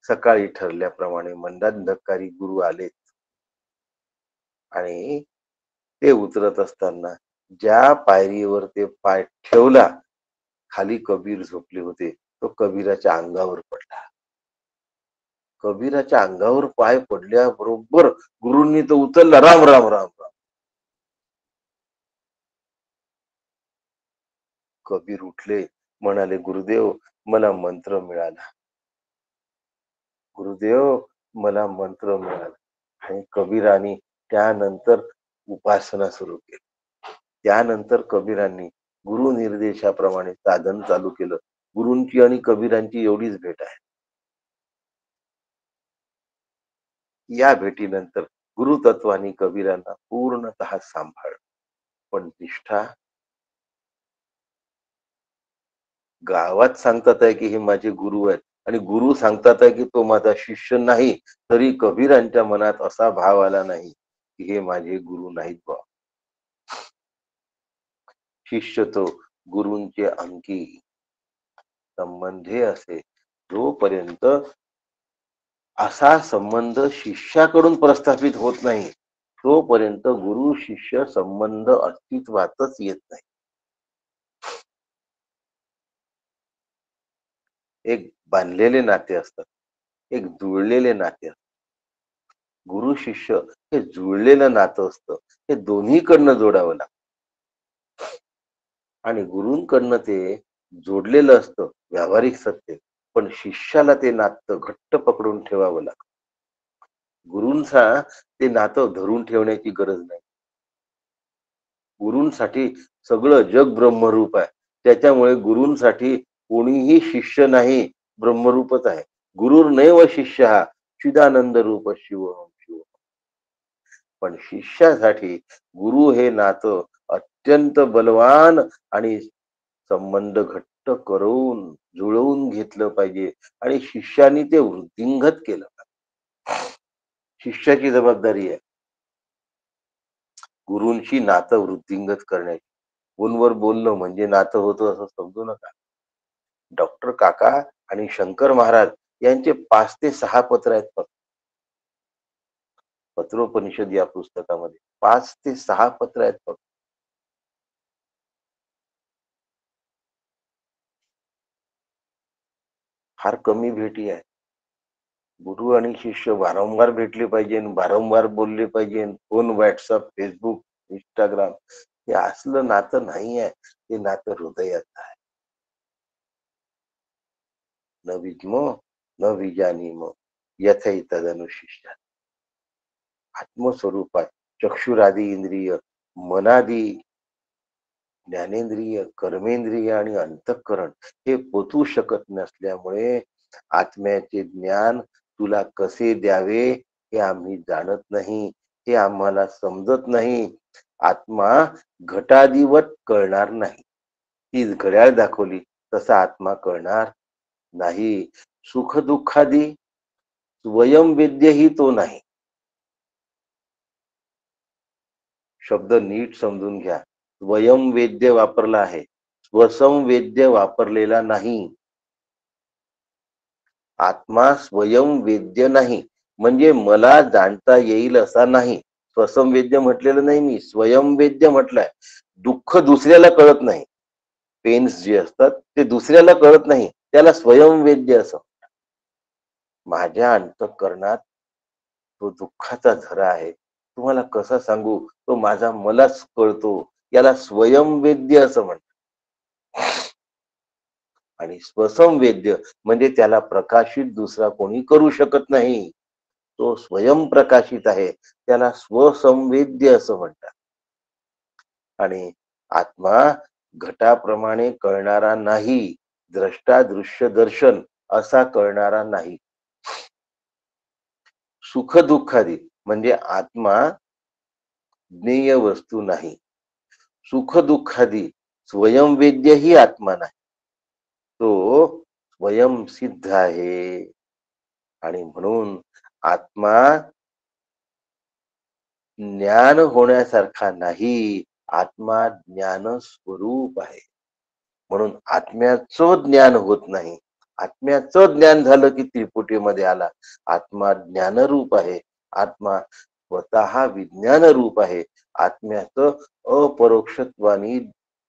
सकाळी ठरल्याप्रमाणे मंदान धक्कारी गुरु आले आणि ते उतरत असताना ज्या पायरीवर ते पाय ठेवला खाली कबीर झोपले होते तो कबीराच्या अंगावर पडला. कबीराच्या अंगावर पाय पडल्याबरोबर गुरूंनी तो उचलला. राम राम राम राम. कबीर उठले, म्हणाले गुरुदेव मला मंत्र मिळाला, गुरुदेव मला मंत्र मिळाला. आणि कबीरांनी त्यानंतर उपासना सुरू केली. त्यानंतर कबीरांनी गुरु निर्देशाप्रमाणे साधन चालू केलं. गुरूंची आणि कबीरांची एवढीच भेट आहे. या भेटीनंतर गुरुतत्वानी कबीरांना पूर्णतः सांभाळलं. पण निष्ठा गावात सांगतात आहे की हे माझे गुरु आहेत आणि गुरु सांगतात आहे की तो माझा शिष्य नाही, तरी कबीरांच्या मनात असा भाव आला नाही की हे माझे गुरु नाहीत बा. शिष्य तो गुरूंचे अंकी, संबंधे असे. जोपर्यंत असा संबंध शिष्याकडून प्रस्थापित होत नाही तोपर्यंत गुरु शिष्य संबंध अस्तित्वातच येत नाही. एक बांधलेले नाते असतात, एक जुळलेले नाते असतात. गुरु शिष्य हे जुळलेलं नातं असतं. हे दोन्हीकडनं जोडावं लागतं आणि गुरूंकडनं ते जोडलेलं असतं व्यावहारिक सत्य, पण शिष्याला ते नातं घट्ट पकडून ठेवावं लागतं. गुरूंचा ते नातं धरून ठेवण्याची गरज नाही. गुरूंसाठी सगळं जग ब्रह्मरूप आहे. त्याच्यामुळे गुरूंसाठी कोणीही शिष्य नाही, ब्रह्मरूपच आहे. गुरुर्नैव शिष्य चिदानंद रूप शिवोहम शिव. पण शिष्यासाठी गुरु हे नातं अत्यंत बलवान आणि संबंध घट्ट करून जुळवून घेतलं पाहिजे आणि शिष्याने ते वृद्धिंगत केलं पाहिजे. शिष्याची जबाबदारी आहे गुरूंशी नातं वृद्धिंगत करण्याची. फोनवर बोलणं म्हणजे नातं होतं असं समजू नका. डॉक्टर काका आणि शंकर महाराज यांचे 5 ते 6 पत्र आहेत फक्त. पत्रोपनिषद या पुस्तकामध्ये 5 ते 6 पत्र आहेत फक्त. फार कमी भेटी आहे. गुरु आणि शिष्य वारंवार भेटले पाहिजे, वारंवार बोलले पाहिजे. फोन, व्हॉट्सअप, फेसबुक, इंस्टाग्राम हे असलं नातं नाही आहे. ते नातं हृदयाचं आहे. न विद्मो न विजानीमो यथैतदनुशिष्य. आत्मस्वरूपात चक्षुरादी इंद्रिय, मनादी ज्ञानेंद्रिय, कर्मेंद्रिय आणि अंतःकरण हे पोचू शकत नसल्यामुळे आत्म्याचे ज्ञान तुला कसे द्यावे हे आम्ही जाणत नाही, हे आम्हाला समजत नाही. आत्मा घटादिवत कळणार नाही. ती घड्याळ दाखवली तसा आत्मा कळणार नाही. सुख दुःखादी स्वयंवेद्यही तो नाही. शब्द नीट समजून घ्या. स्वयंवेद्य वापरला आहे, स्वसंवेद्य वापरलेला नाही. आत्मा स्वयंवेद्य नाही म्हणजे मला जाणता येईल असा नाही. स्वसंवेद्य म्हटलेलं नाही मी, स्वयंवेद्य म्हटलंय. दुःख दुसऱ्याला कळत नाही. पेन्स जे असतात ते दुसऱ्याला कळत नाही, त्याला स्वयंवेद्य असं. माझ्या अंतःकरणात तो दुःखाचा झरा आहे, तुम्हाला कसा सांगू, तो माझा मलाच कळतो, याला स्वयंवेद्य असं म्हणतात. आणि स्वसंवेद्य म्हणजे त्याला प्रकाशित दुसरा कोणी करू शकत नाही. तो स्वयंप्रकाशित आहे, त्याला स्वसंवेद्य असं म्हणतात. आणि आत्मा घटाप्रमाणे कळणारा नाही, द्रष्टा दृश्य दर्शन असा कळणारा नाही. सुख दुःखादी म्हणजे आत्मा ज्ञेय वस्तू नाही. सुख दुःखादी स्वयंवेद्यही आत्मा नाही, तो स्वयंसिद्ध आहे. आणि म्हणून आत्मा ज्ञान होण्यासारखा नाही, आत्मा ज्ञान स्वरूप आहे. म्हणून आत्म्याचं ज्ञान होत नाही. आत्म्याचं ज्ञान झालं की त्रिपुटीमध्ये आला. आत्मा ज्ञानरूप आहे. आत्मा स्वतः विज्ञान रूप आहे. आत्म्याचं अपरोक्षत्वानी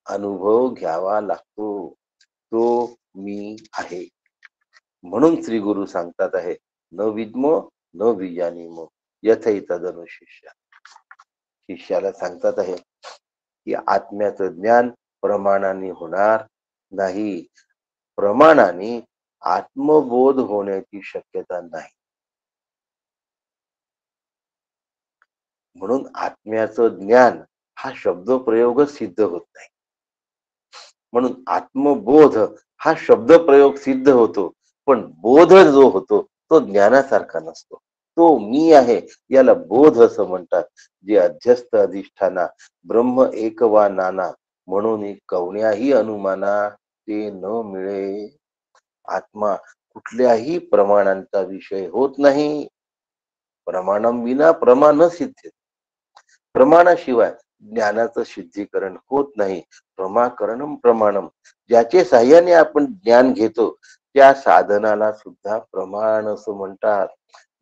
अनुभव घ्यावा लागतो. तो मी आहे. म्हणून श्री गुरु सांगतात आहे, न विद्मो न विजानीमो यथैतदनु शिष्य. शिष्याला सांगतात आहे की आत्म्याचं ज्ञान प्रमाणाने होणार नाही. प्रमाणाने आत्मबोध होण्याची शक्यता नाही. म्हणून आत्म्याचं ज्ञान हा शब्दप्रयोगच सिद्ध होत नाही. म्हणून आत्मबोध हा शब्दप्रयोग सिद्ध होतो, पण बोध जो होतो तो ज्ञानासारखा नसतो. तो मी आहे याला बोध असं म्हणतात. जे अध्यस्त अधिष्ठाना ब्रह्म एक वा नाना म्हणून कवण्याही अनुमाना ते न मिळे. आत्मा कुठल्याही प्रमाणांचा विषय होत नाही. प्रमाणम विना प्रमाण सिद्ध. प्रमाणाशिवाय ज्ञानाचं सिद्धीकरण होत नाही. प्रमाकरणम प्रमाणम, ज्याचे साह्याने आपण ज्ञान घेतो त्या साधनाला सुद्धा प्रमाण असं म्हणतात.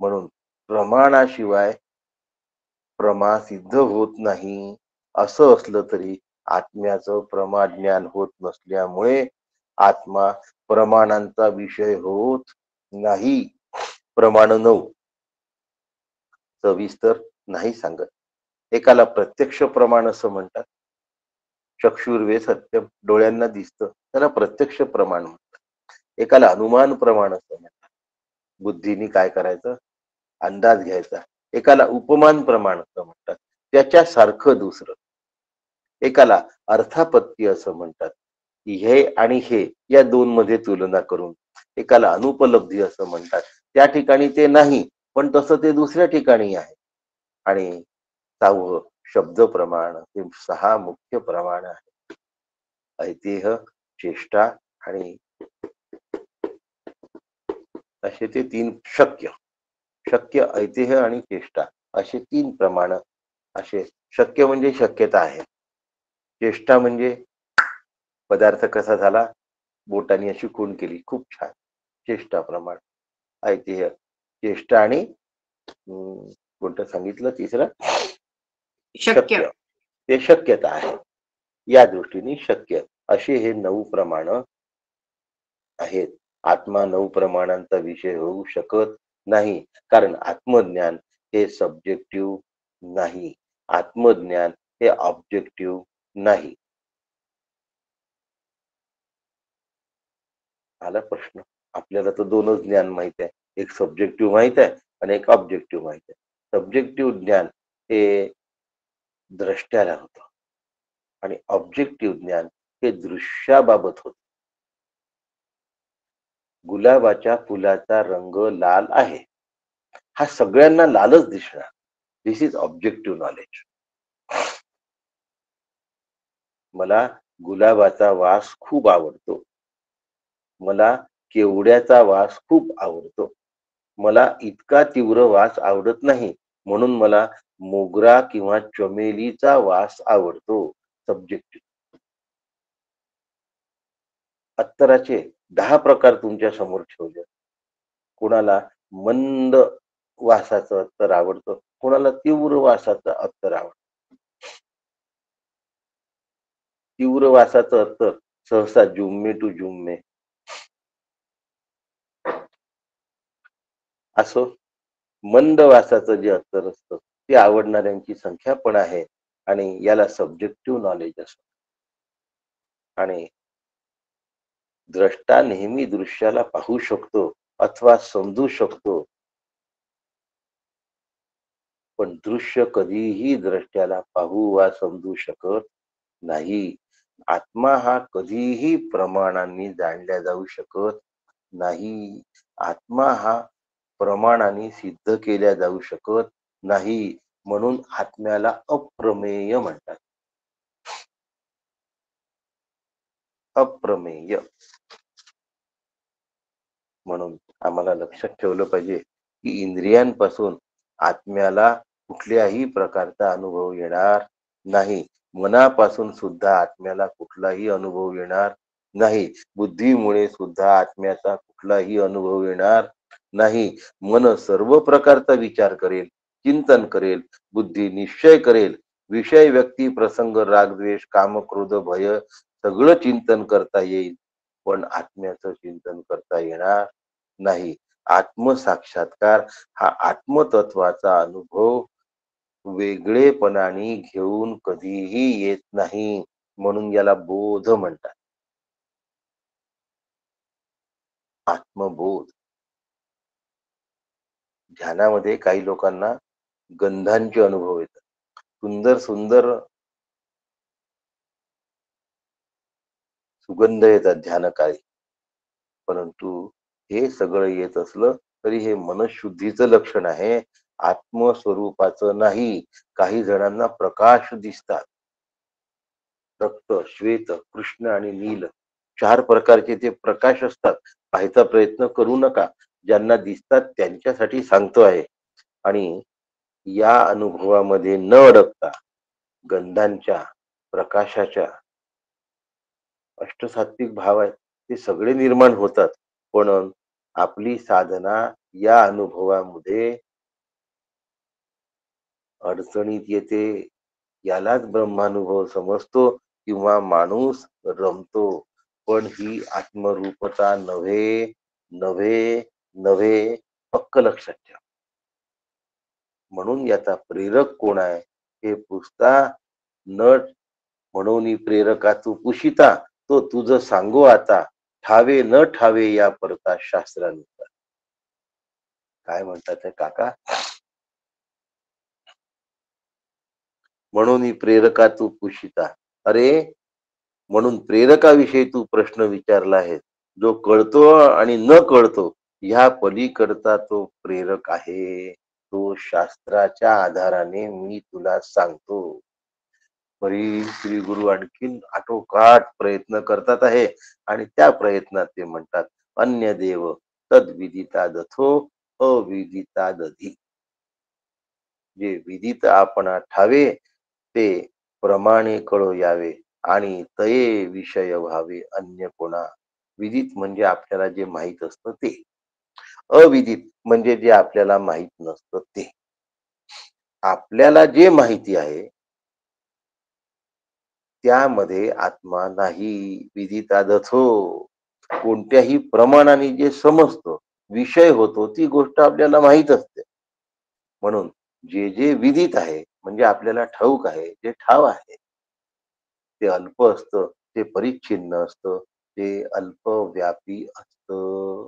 म्हणून प्रमाणाशिवाय प्रमा सिद्ध होत नाही. असं असलं तरी आत्म्याचं प्रमा ज्ञान होत नसल्यामुळे आत्मा प्रमाणांचा विषय होत नाही. प्रमाण 9 सविस्तर नाही सांगत. एकाला प्रत्यक्ष प्रमाण असं म्हणतात. चक्षुर्वे सत्यम, डोळ्यांना दिसतं. त्याला प्रत्यक्ष प्रमाण म्हणतात. एकाला अनुमान प्रमाण असं म्हणतात. बुद्धीने काय करायचं, अंदाज घ्यायचा. एकाला उपमान प्रमाण असं म्हणतात, त्याच्यासारखं दुसरं. एकाला अर्थापत्ती असं म्हणतात, हे आणि हे या दोन मध्ये तुलना करून. एकाला अनुपलब्धी असं म्हणतात, त्या ठिकाणी ते नाही पण तसं ते दुसऱ्या ठिकाणी आहे. आणि 6वं शब्द प्रमाण. हे 6 मुख्य प्रमाण आहेत. ऐतिह्य, चेष्टा आणि असे ते 3 शक्य. शक्य, ऐतिह्य आणि चेष्टा असे 3 प्रमाण. असे शक्य म्हणजे शक्यता आहे. चेष्टा म्हणजे पदार्थ कसा झाला, बोटाने अशी खूण केली, खूप छान, चेष्टा प्रमाण. ऐतिह्य, चेष्टा आणि कोणतं सांगितलं तिसरं, शक्य. ते शक्यता आहे. या दृष्टीने शक्य असे हे 9 प्रमाण आहेत. आत्मा 9 प्रमाणांचा विषय होऊ शकत नाही, कारण आत्मज्ञान हे सब्जेक्टिव्ह नाही. आत्मज्ञान हे ऑब्जेक्टिव्ह नाही. आला प्रश्न? आपल्याला तर 2च ज्ञान माहित आहे. एक सब्जेक्टिव्ह माहित आहे आणि एक ऑब्जेक्टिव्ह माहित आहे. सब्जेक्टिव्ह ज्ञान हे द्रष्ट्याला होतं आणि ऑब्जेक्टिव्ह ज्ञान हे दृश्याबाबत होतं. गुलाबाच्या फुलाचा रंग लाल आहे, हा सगळ्यांना लालच दिसणार. दिस इज ऑब्जेक्टिव्ह नॉलेज. मला गुलाबाचा वास खूप आवडतो. मला केवड्याचा वास खूप आवडतो. मला इतका तीव्र वास आवडत नाही, म्हणून मला मोगरा किंवा चमेलीचा वास आवडतो. सब्जेक्टिव्ह. अत्तराचे 10 प्रकार तुमच्या समोर ठेवले. कोणाला मंद वासाचं अत्तर आवडतं, कोणाला तीव्र वासाचं अत्तर आवडतं. तीव्र वासाचं अत्तर सहसा जुम्मे टू जुम्मे असो. मंद वासाचं जे अत्तर असतं ते आवडणाऱ्यांची संख्या पण आहे आणि याला सब्जेक्टिव्ह नॉलेज असतं. आणि द्रष्टा नेहमी दृश्याला पाहू शकतो अथवा समजू शकतो, पण दृश्य कधीही द्रष्ट्याला पाहू वा समजू शकत नाही. आत्मा हा कधीही प्रमाणांनी जाणल्या जाऊ शकत नाही. आत्मा हा प्रमाणाने सिद्ध केल्या जाऊ शकत नाही, म्हणून आत्म्याला अप्रमेय म्हणतात. अप्रमेय. म्हणून आम्हाला लक्षात ठेवलं पाहिजे की इंद्रियांपासून आत्म्याला कुठल्याही प्रकारचा अनुभव येणार नाही. मनापासून सुद्धा आत्म्याला कुठलाही अनुभव येणार नाही. बुद्धीमुळे सुद्धा आत्म्याचा कुठलाही अनुभव येणार नाही. मन सर्व प्रकारचा विचार करेल, चिंतन करेल, बुद्धी निश्चय करेल. विषय, व्यक्ती, प्रसंग, राग, द्वेष, काम, क्रोध, भय सगळं चिंतन करता येईल, पण आत्म्याचं चिंतन करता येणार नाही. आत्मसाक्षात्कार हा आत्मतत्वाचा अनुभव वेगळेपणाने घेऊन कधीही येत नाही, म्हणून याला बोध म्हणतात. आत्मबोध. ध्यानामध्ये काही लोकांना गंधांचे अनुभव येतात. सुंदर सुंदर सुगंध येतात ध्यानकाळी, परंतु हे सगळं येत असलं तरी हे मनशुद्धीचं लक्षण आहे, आत्मस्वरूपाचं नाही. काही जणांना प्रकाश दिसतात. रक्त, श्वेत, कृष्ण आणि नील 4 प्रकारचे ते प्रकाश असतात. पाहायचा प्रयत्न करू नका. ज्यांना दिसतात त्यांच्यासाठी सांगतो आहे. आणि या अनुभवामध्ये न अडकता गंधांच्या, प्रकाशाच्या अष्टसात्विक भाव आहेत ते सगळे निर्माण होतात, पण आपली साधना या अनुभवामध्ये अडचणीत येते. यालाच ब्रह्मानुभव समजतो किंवा माणूस रमतो. पण ही आत्मरूपता नव्हे, नव्हे, नव्हे. पक्क लक्षात ठेवा. म्हणून याचा प्रेरक कोण आहे हे पुसता, नट म्हणून प्रेरका तू पुशिता तो तुझं सांगू आता, ठावे न ठावे या परता शास्त्रानुसार. काय म्हणतात हे काका? म्हणून प्रेरका तू कुशिता. अरे, म्हणून प्रेरकाविषयी तू प्रश्न विचारला आहे. जो कळतो आणि न कळतो ह्या पलीकडचा तो प्रेरक आहे. तो शास्त्राच्या आधाराने मी तुला सांगतो. परी श्री गुरु आणखीन आटोकाट प्रयत्न करतात आहे आणि त्या प्रयत्नात ते म्हणतात, अन्य देव तद्विदिता दथो अविदिता दधी. जे विदित आपण ठावे ते प्रमाणे कळो यावे आणि तये विषय व्हावे अन्य कोणा. विदित म्हणजे आपल्याला जे माहित असतं ते, अविदित म्हणजे जे आपल्याला माहित नसतं ते. आपल्याला जे माहिती आहे त्यामध्ये आत्मा नाही. विदितादथो, कोणत्याही प्रमाणाने जे समजतो, विषय होतो, ती गोष्ट आपल्याला माहित असते. म्हणून जे जे विदित आहे म्हणजे आपल्याला ठाऊक आहे, जे ठाव आहे ते अल्प असतं, ते परिच्छिन्न असतं, ते अल्पव्यापी असतं.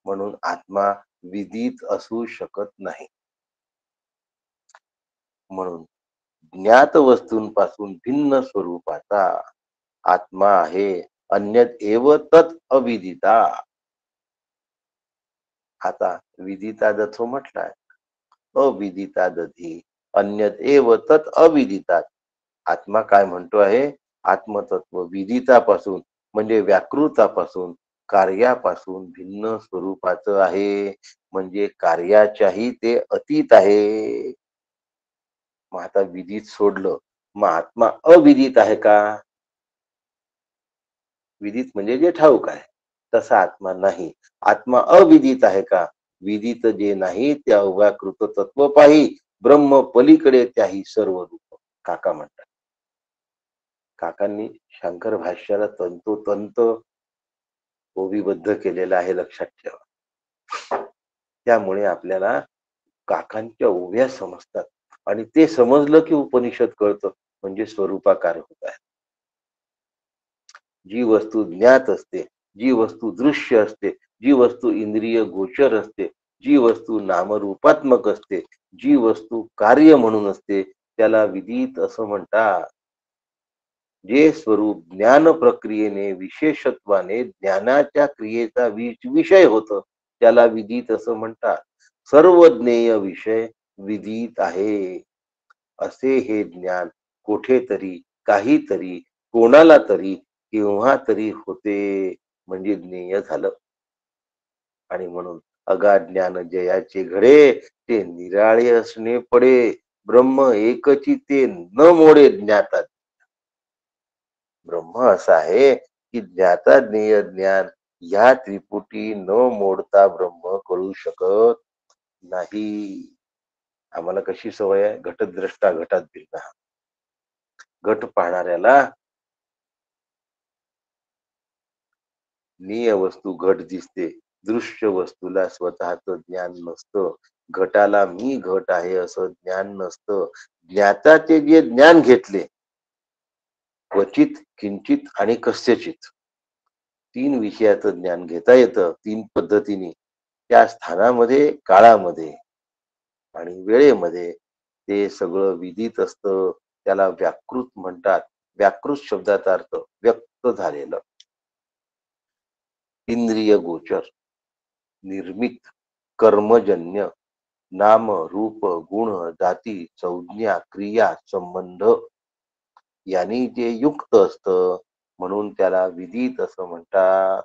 म्हणून आत्मा विदित असू शकत नाही. म्हणून ज्ञात वस्तूंपासून भिन्न स्वरूपाचा आत्मा आहे. अन्यत एव तत् अविदिता. आता विदिता दथो म्हटलाय, अविदिता दधी, अन्यत एव तत् अविदितात. आत्मा काय म्हणतो आहे? आत्मतत्व विदितापासून म्हणजे व्याकृतापासून, कार्यापासून भिन्न स्वरूपाचं आहे. म्हणजे कार्याच्याही ते अतीत आहे. मग आता विदित सोडलं, मग आत्मा अविदित आहे का? विदित म्हणजे जे ठाऊक आहे, तसा आत्मा नाही. आत्मा अविदित आहे का? विदित जे नाही ते अव्याकृत तत्व पाही, ब्रह्म पलीकडे त्याही सर्व रूप. काका म्हणतात. काकांनी शंकर भाष्याला तंतोतंत ओवीबद्ध केलेलं आहे, लक्षात ठेवा. त्यामुळे आपल्याला काकांच्या ओव्या समजतात आणि ते समजलं की उपनिषद कळतं, म्हणजे स्वरूपाकार होत आहे. जी वस्तू ज्ञात असते, जी वस्तू दृश्य असते, जी वस्तू इंद्रिय गोचर असते, जी वस्तू नामरूपात्मक असते, जी वस्तू कार्य म्हणून असते, त्याला विदित असं म्हणतात. जे स्वरूप ज्ञान प्रक्रियेने विशेषत्वाने ज्ञानाच्या क्रियेचा विषय होतं, त्याला विदित असं म्हणतात. सर्व ज्ञेय विषय विदित आहे. असे हे ज्ञान कुठेतरी, काहीतरी, कोणाला तरी, केव्हा तरी होते, म्हणजे ज्ञेय झालं. आणि म्हणून अगाज्ञान जयाचे घडे, ते निराळे असणे पडे. ब्रह्म एकची ते न मोडे ज्ञाता. ब्रह्म असा आहे की ज्ञाता ज्ञेय ज्ञान या त्रिपुटी न मोडता ब्रह्म कळू शकत नाही. आम्हाला कशी सवय आहे? घटद्रष्टा घटात भिन्न. घट पाहणाऱ्याला नीय वस्तू घट दिसते, दृश्य वस्तूला स्वतःच ज्ञान नसतं. घटाला मी घट आहे असं ज्ञान नसतं. ज्ञाताचे जे ज्ञान घेतले, क्वचित, किंचित आणि कस्यचित, 3 विषयाचं ज्ञान घेता येतं 3 पद्धतीने. त्या स्थानामध्ये, काळामध्ये आणि वेळेमध्ये ते सगळं विदित असतं. त्याला व्याकृत म्हणतात. व्याकृत शब्दाचा अर्थ व्यक्त झालेलं, इंद्रिय गोचर, निर्मित, कर्मजन्य, नाम रूप गुण जाती संज्ञा क्रिया संबंध यांनी जे युक्त असतं, म्हणून त्याला विदित असं म्हणतात.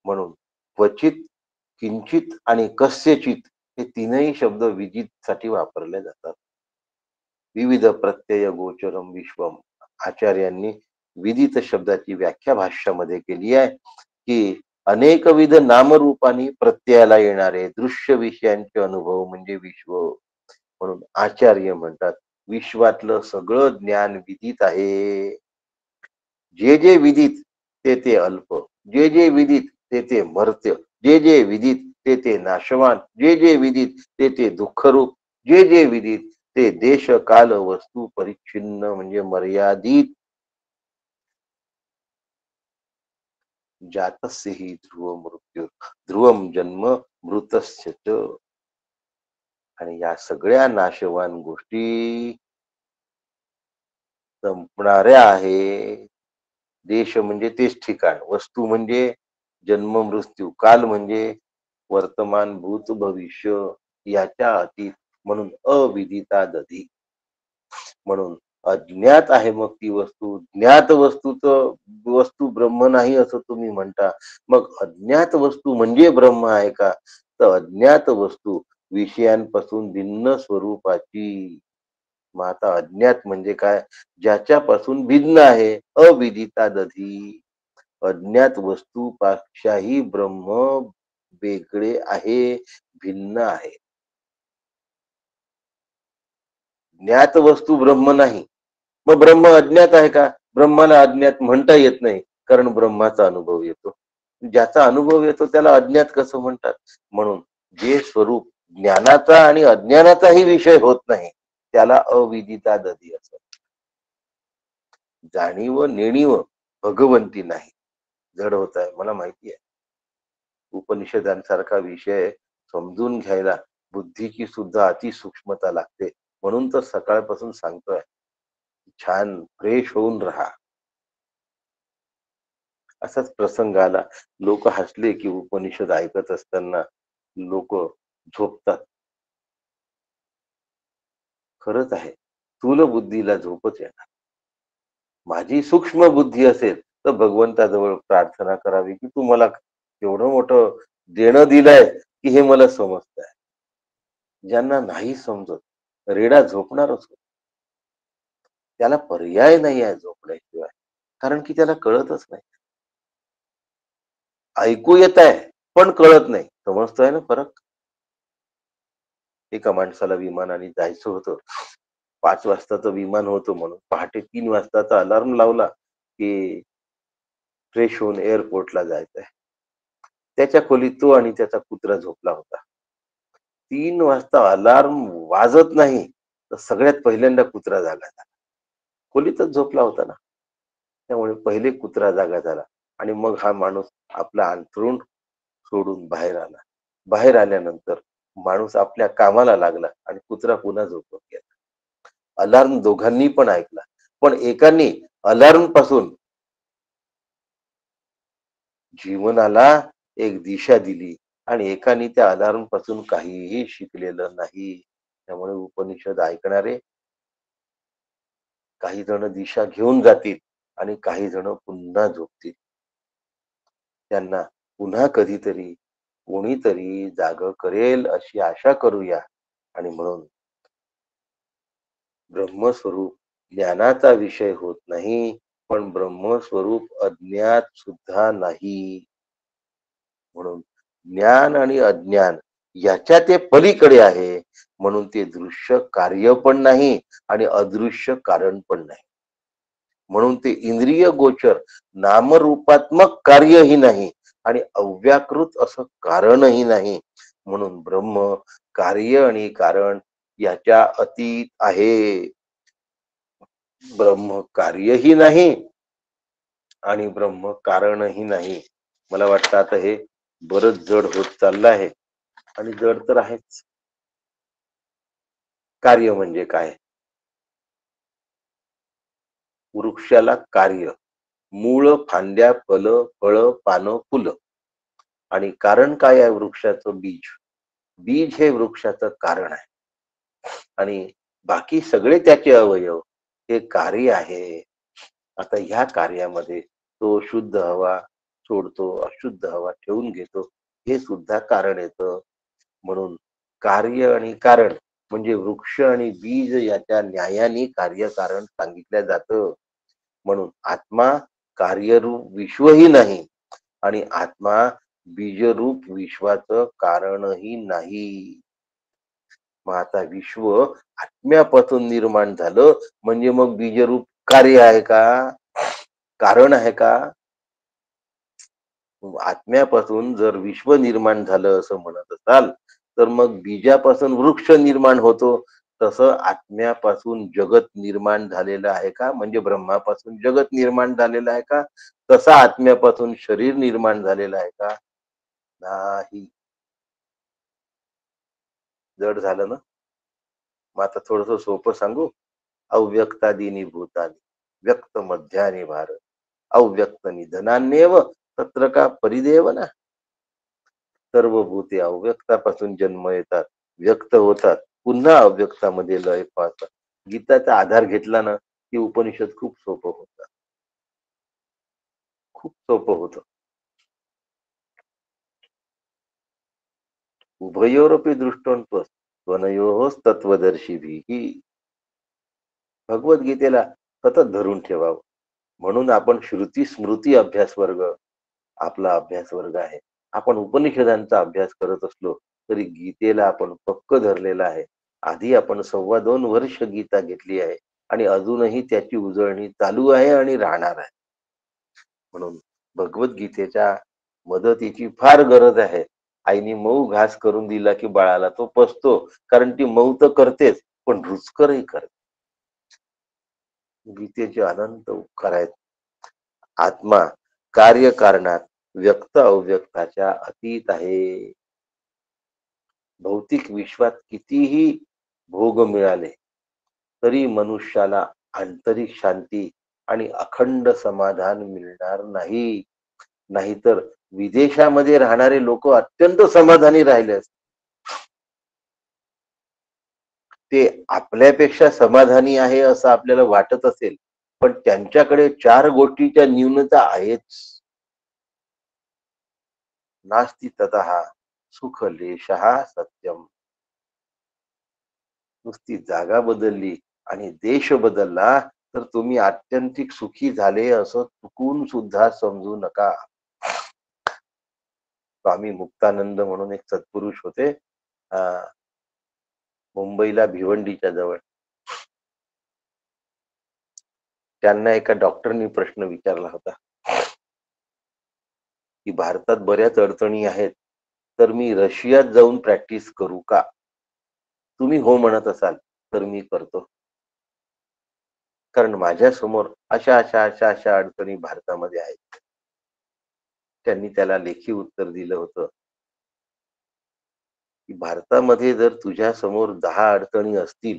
म्हणून क्वचित, किंचित आणि कस्यचित हे तीनही शब्द विदित साठी वापरले जातात. विविध प्रत्यय गोचरम विश्वम. आचार्यांनी विदित शब्दाची व्याख्या भाष्यामध्ये केली आहे की अनेकविध नामरूपांनी प्रत्ययाला येणारे दृश्य विषयांचे अनुभव म्हणजे विश्व. म्हणून आचार्य म्हणतात विश्वातलं सगळं ज्ञान विदित आहे. जे जे विदित ते ते अल्प, जे जे विदित ते ते मर्त्य, जे जे विदित ते ते नाशवान, जे जे विदित ते ते दुःखरूप, जे जे विदित ते देश काल वस्तू परिच्छिन्न म्हणजे मर्यादित. जातस्य हि ध्रुव मृत्यू ध्रुवम जन्म मृतस्य च. आणि या सगळ्या नाशवान गोष्टी संपणाऱ्या आहे. देश म्हणजे तेच ठिकाण, वस्तू म्हणजे जन्म मृत्यू, काल म्हणजे वर्तमान भूत भविष्य याच्या अतीत, म्हणून अविदिता दधी. म्हणून अज्ञात आहे मग ती वस्तू. ज्ञात वस्तू ब्रह्म नाही असं तुम्ही म्हणता. मग अज्ञात वस्तू म्हणजे ब्रह्म आहे का? तर अज्ञात वस्तू विषयांपासून भिन्न स्वरूपाची. मग आता अज्ञात म्हणजे काय? ज्याच्यापासून भिन्न आहे. अविदिता दधी. अज्ञात वस्तूपेक्षाही ब्रह्म वेगळे आहे, भिन्न आहे. ज्ञात वस्तू ब्रह्म नाही. मग ब्रह्म अज्ञात आहे का? ब्रह्माला अज्ञात म्हणता येत नाही, कारण ब्रह्माचा अनुभव येतो. ज्याचा अनुभव येतो त्याला अज्ञात कसं म्हणतात? म्हणून जे स्वरूप ज्ञानाचा आणि अज्ञानाचाही विषय होत नाही त्याला अविदिता दधी असं. जाणीव नेणीव भगवंती नाही. जड होत आहे मला माहिती आहे. उपनिषदांसारखा विषय समजून घ्यायला बुद्धीची सुद्धा अतिसूक्ष्मता लागते. म्हणून तर सकाळपासून सांगतोय, छान फ्रेश होऊन राहा. असाच प्रसंग आला. लोक हसले की उपनिषद ऐकत असताना लोक झोपतात. खरंच आहे, स्थूल बुद्धीला झोपच येणार. माझी सूक्ष्म बुद्धी असेल तर भगवंताजवळ प्रार्थना करावी की तू मला एवढं मोठं देणं दिलंय की हे मला समजत आहे. ज्यांना नाही समजत रेडा झोपणारच होतो. त्याला पर्याय नाही आहे झोपण्याशिवाय, कारण की त्याला कळतच नाही. ऐकू येत आहे पण कळत नाही. समजतोय ना फरक? एका माणसाला विमानाने जायचं होतं. 5 वाजताचं विमान होतं, म्हणून पहाटे 3 वाजताचा अलार्म लावला की फ्रेश होऊन एअरपोर्टला जायचंय. त्याच्या खोलीत तो आणि त्याचा कुत्रा झोपला होता. 3 वाजता अलार्म वाजत नाही तर सगळ्यात पहिल्यांदा कुत्रा जागा झाला. खोलीतच झोपला होता ना, त्यामुळे पहिले कुत्रा जागा झाला. आणि मग हा माणूस आपला अंथरूण सोडून बाहेर आला. बाहेर आल्यानंतर माणूस आपल्या कामाला लागला आणि कुत्रा पुन्हा झोपून गेला. अलार्म दोघांनी पण ऐकला, पण एकाने अलार्म पासून जीवनाला एक दिशा दिली आणि एकाने त्या अलार्म पासून काहीही शिकलेलं नाही. त्यामुळे उपनिषद ऐकणारे काही जण दिशा घेऊन जातील आणि काही जण पुन्हा झोपतील. त्यांना पुन्हा कधीतरी कोणीतरी जाग करेल अशी आशा करूया. आणि म्हणून ब्रह्मस्वरूप ज्ञानाचा विषय होत नाही, पण ब्रह्मस्वरूप अज्ञात सुद्धा नाही. म्हणून ज्ञान आणि अज्ञान याच्या ते पलीकडे आहे. म्हणून ते दृश्य कार्य पण नाही आणि अदृश्य कारण पण नाही. म्हणून ते इंद्रिय गोचर नामरूपात्मक कार्यही नाही आणि अव्याकृत असं कारणही नाही. म्हणून ब्रह्म कार्य आणि कारण याच्या अतीत आहे. ब्रह्म कार्यही नाही आणि ब्रह्म कारणही नाही. मला वाटतं आता हे बरंच जड होत चाललं आहे, आणि जड तर आहेच. कार्य म्हणजे काय? वृक्षाला कार्य, मूळ, फांद्या, फळ, पानं, फुलं. आणि कारण काय आहे वृक्षाचं? बीज. बीज हे वृक्षाचं कारण आहे. आणि बाकी सगळे त्याचे अवयव हे कार्य आहे. आता ह्या कार्यामध्ये तो शुद्ध हवा सोडतो, अशुद्ध हवा ठेवून घेतो, हे सुद्धा कारण येतं. म्हणून कार्य आणि कारण म्हणजे वृक्ष आणि बीज याच्या न्यायाने कार्यकारण सांगितलं जातं. म्हणून आत्मा कार्यरूप विश्वही नाही आणि आत्मा बीजरूप विश्वाचं कारणही नाही. मग आता विश्व आत्म्यापासून निर्माण झालं म्हणजे मग बीजरूप कार्य आहे का? कारण आहे का? आत्म्यापासून जर विश्व निर्माण झालं असं म्हणत असाल तर मग बीजापासून वृक्ष निर्माण होतो. तसं आत्म्यापासून जगत निर्माण झालेलं आहे का? म्हणजे ब्रह्मापासून जगत निर्माण झालेलं आहे का? तसा आत्म्यापासून शरीर निर्माण झालेलं आहे का? नाही. जड झालं ना? मग आता थोडस सोपं सांगू. अव्यक्तादीनी भूतानी व्यक्त मध्यानी भारत अव्यक्त निधनान्यव तत्र का परिदेव ना. सर्व भूते अव्यक्तापासून जन्म येतात, व्यक्त होतात, पुन्हा अव्यक्तामध्ये लय पावतात. गीताचा आधार घेतला ना की उपनिषद खूप सोपं होतं. खूप सोपं होतं. उभयोरपी दृष्टोंत त्वनयोः तत्वदर्शिभिः. भगवद्गीतेला सतत धरून ठेवावं. म्हणून आपण श्रुती स्मृती अभ्यास वर्ग आपला अभ्यास वर्ग आहे. आपण उपनिषदांचा अभ्यास करत असलो तरी गीतेला आपण पक्क धरलेला आहे. आधी आपण 2.25 वर्ष गीता घेतली आहे आणि अजूनही त्याची उजळणी चालू आहे आणि राहणार आहे. म्हणून भगवद्गीतेच्या मदतीची फार गरज आहे. आईने मऊ घास करून दिला की बाळाला तो पचतो, कारण ती मऊ तर करतेच पण रुचकरही करते. गीतेचे अनंत उपकार आहेत. आत्मा कार्यकारणात व्यक्त अव्यक्ताच्या अतीत आहे. भौतिक विश्वात कितीही भोग मिळाले तरी मनुष्याला आंतरिक शांती आणि अखंड समाधान मिळणार नाही. नाहीतर विदेशामध्ये राहणारे लोक अत्यंत समाधानी राहिले असते. ते आपल्यापेक्षा समाधानी आहे असं आपल्याला वाटत असेल, पण त्यांच्याकडे 4 गोष्टीच्या न्यूनता आहेच. नास्ति ततः सुख लेशः सत्यम. नुसती जागा बदलली आणि देश बदलला तर तुम्ही आत्यंतिक सुखी झाले असं चुकून सुद्धा समजू नका. स्वामी मुक्तानंद म्हणून एक सत्पुरुष होते, मुंबईला भिवंडीच्या जवळ. त्यांना एका डॉक्टरनी प्रश्न विचारला होता की भारतात बऱ्याच अडचणी आहेत, तर मी रशियात जाऊन प्रॅक्टिस करू का? तुम्ही हो म्हणत असाल तर मी करतो, कारण माझ्या समोर अशा अशा अशा अशा अडचणी भारतामध्ये आहेत. त्यांनी त्याला लेखी उत्तर दिलं होतं की भारतामध्ये जर तुझ्या समोर 10 अडचणी असतील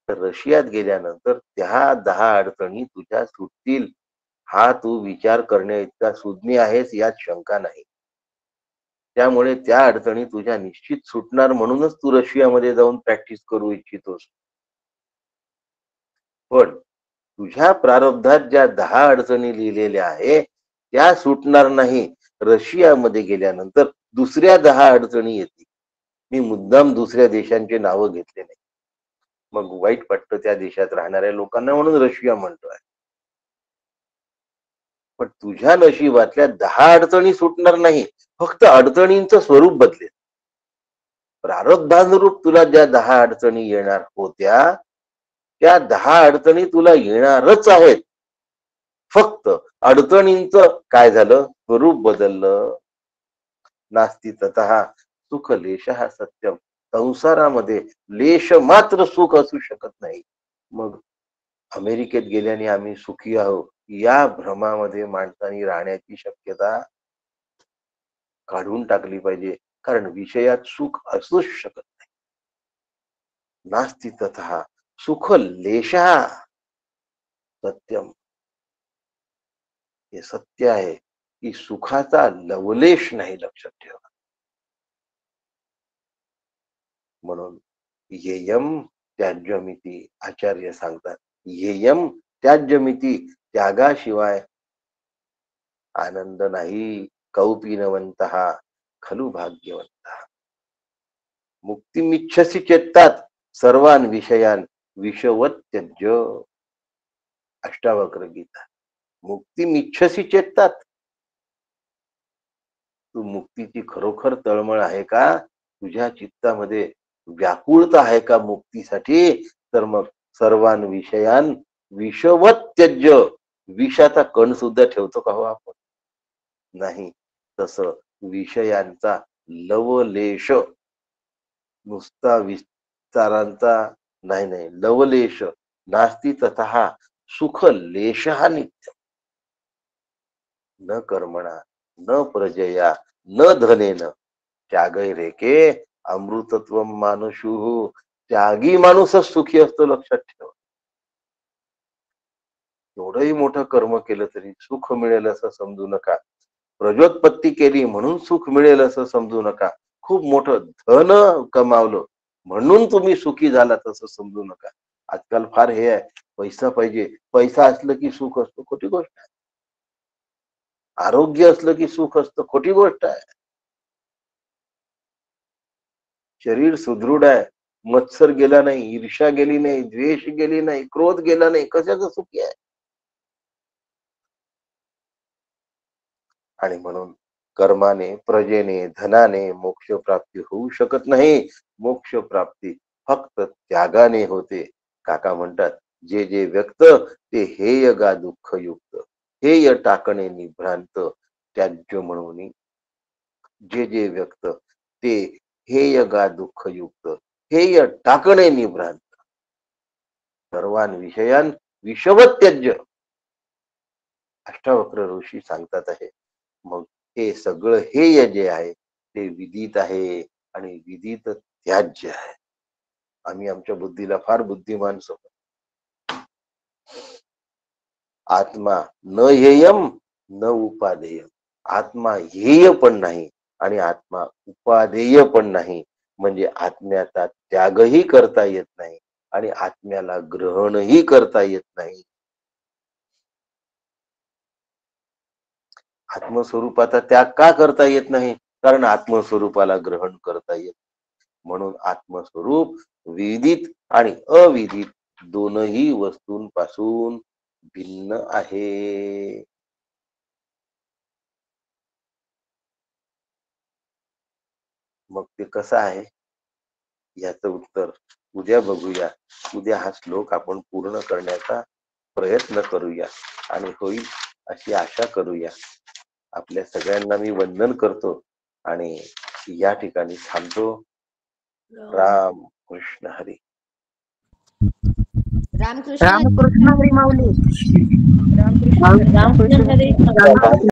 तर रशियात गेल्यानंतर त्या 10 अडचणी तुझ्या सुटतील. हा तू विचार करण्या इतका सुज्ञ आहेस यात शंका नाही. त्यामुळे त्या अडचणी तुझ्या निश्चित सुटणार, म्हणूनच तू रशियामध्ये जाऊन प्रॅक्टिस करू इच्छितोस. पण तुझ्या प्रारब्धात ज्या 10 अडचणी लिहिलेल्या आहे त्या सुटणार नाही. रशियामध्ये गेल्यानंतर दुसऱ्या 10 अडचणी येतील. मी मुद्दाम दुसऱ्या देशांचे नावं घेतले नाही, मग वाईट वाटतं त्या देशात राहणाऱ्या लोकांना, म्हणून रशिया म्हणतोय. पण तुझ्या नशिबातल्या 10 अडचणी सुटणार नाही, फक्त अडचणींचं स्वरूप बदलेल. प्रारब्धानुरूप तुला ज्या 10 अडचणी येणार होत्या त्या 10 अडचणी तुला येणारच आहेत. फक्त अडचणींचं काय झालं, स्वरूप बदललं. नास्ति ततः सुख लेशः सत्यम. संसारामध्ये लेश मात्र सुख असू शकत नाही. मग अमेरिकेत गेल्याने आम्ही सुखी आहोत या भ्रमामध्ये माणसाने राहण्याची शक्यता काढून टाकली पाहिजे, कारण विषयात सुख असूच शकत नाही. नास्ति ततः सुख लेशः सत्यम. हे सत्य आहे की सुखाचा लवलेश नाही, लक्षात ठेवा. म्हणून येयम त्याज्यमिती आचार्य सांगतात, येयम त्याज्यमिती, त्यागाशिवाय आनंद नाही. कौपीनवंत खलु भाग्यवंत. मुक्तिमिच्छसी चेत्तात सर्वान विषयान विषवत त्यज्य. अष्टावक्र गीता. मुक्तिमिच्छसी चेत्तात. तू मुक्तीची खरोखर तळमळ आहे का? तुझ्या चित्तामध्ये व्याकुळता आहे का मुक्तीसाठी? तर मग सर्वान विषयान विषवत त्यज्य. विषाचा कण सुद्धा ठेवतो का हो आपण? नाही. तसं विषयांचा लवलेश, नुसता विस्तारांचा नाही नाही लवलेश नास्ती तथा सुख लेश हा नित्य न कर्मणा न प्रजया न धनेन त्यागै रेके अमृतत्व मानुषु त्यागी माणूसच सुखी असतो लक्षात ठेवा. एवढंही मोठं कर्म केलं तरी सुख मिळेल असं समजू नका. प्रजोत्पत्ती केली म्हणून सुख मिळेल असं समजू नका. खूप मोठं धन कमावलं म्हणून तुम्ही सुखी झालात असं समजू नका. आजकाल फार हे आहे, पैसा पाहिजे, पैसा असलं की सुख असतं, खोटी गोष्ट आहे. आरोग्य असलं की सुख असतं, खोटी गोष्ट आहे. शरीर सुदृढ आहे, मत्सर गेला नाही, ईर्ष्या गेली नाही, द्वेष गेली नाही, क्रोध गेला नाही, कशाचं सुखी आहे. आणि म्हणून कर्माने प्रजेने धनाने मोक्ष प्राप्ती होऊ शकत नाही. मोक्ष प्राप्ती फक्त त्यागाने होते. काका म्हणतात जे जे व्यक्त ते हेय गा दुःख युक्त हेय टाकणे निभ्रांत त्याज्य म्हणून जे जे व्यक्त ते हेय गा दुःख युक्त हेय टाकणे निभ्रांत सर्वान विषयान विषवत त्याज्य अष्टावक्र ऋषी सांगतात आहे. मग हे सगळं हेय जे आहे ते विदित आहे आणि विदित त्याज्य आहे. आम्ही आमच्या बुद्धीला फार बुद्धिमान समजतो. आत्मा न हेयम न उपादेय. आत्मा हेय पण नाही आणि आत्मा उपादेय पण नाही. म्हणजे आत्म्याचा त्यागही करता येत नाही आणि आत्म्याला ग्रहणही करता येत नाही. आत्मस्वरूपाचा त्याग का करता येत नाही? कारण आत्मस्वरूपाला ग्रहण करता येत. म्हणून आत्मस्वरूप विदित आणि अविदित दोनही वस्तूंपासून भिन्न आहे. मग ते कसं आहे याचं उत्तर उद्या बघूया. उद्या हा श्लोक आपण पूर्ण करण्याचा प्रयत्न करूया आणि होईल अशी आशा करूया. आपल्या सगळ्यांना मी वंदन करतो आणि या ठिकाणी थांबतो. राम कृष्ण हरी. रामकृष्ण हरी माऊली. रामकृष्ण हरी.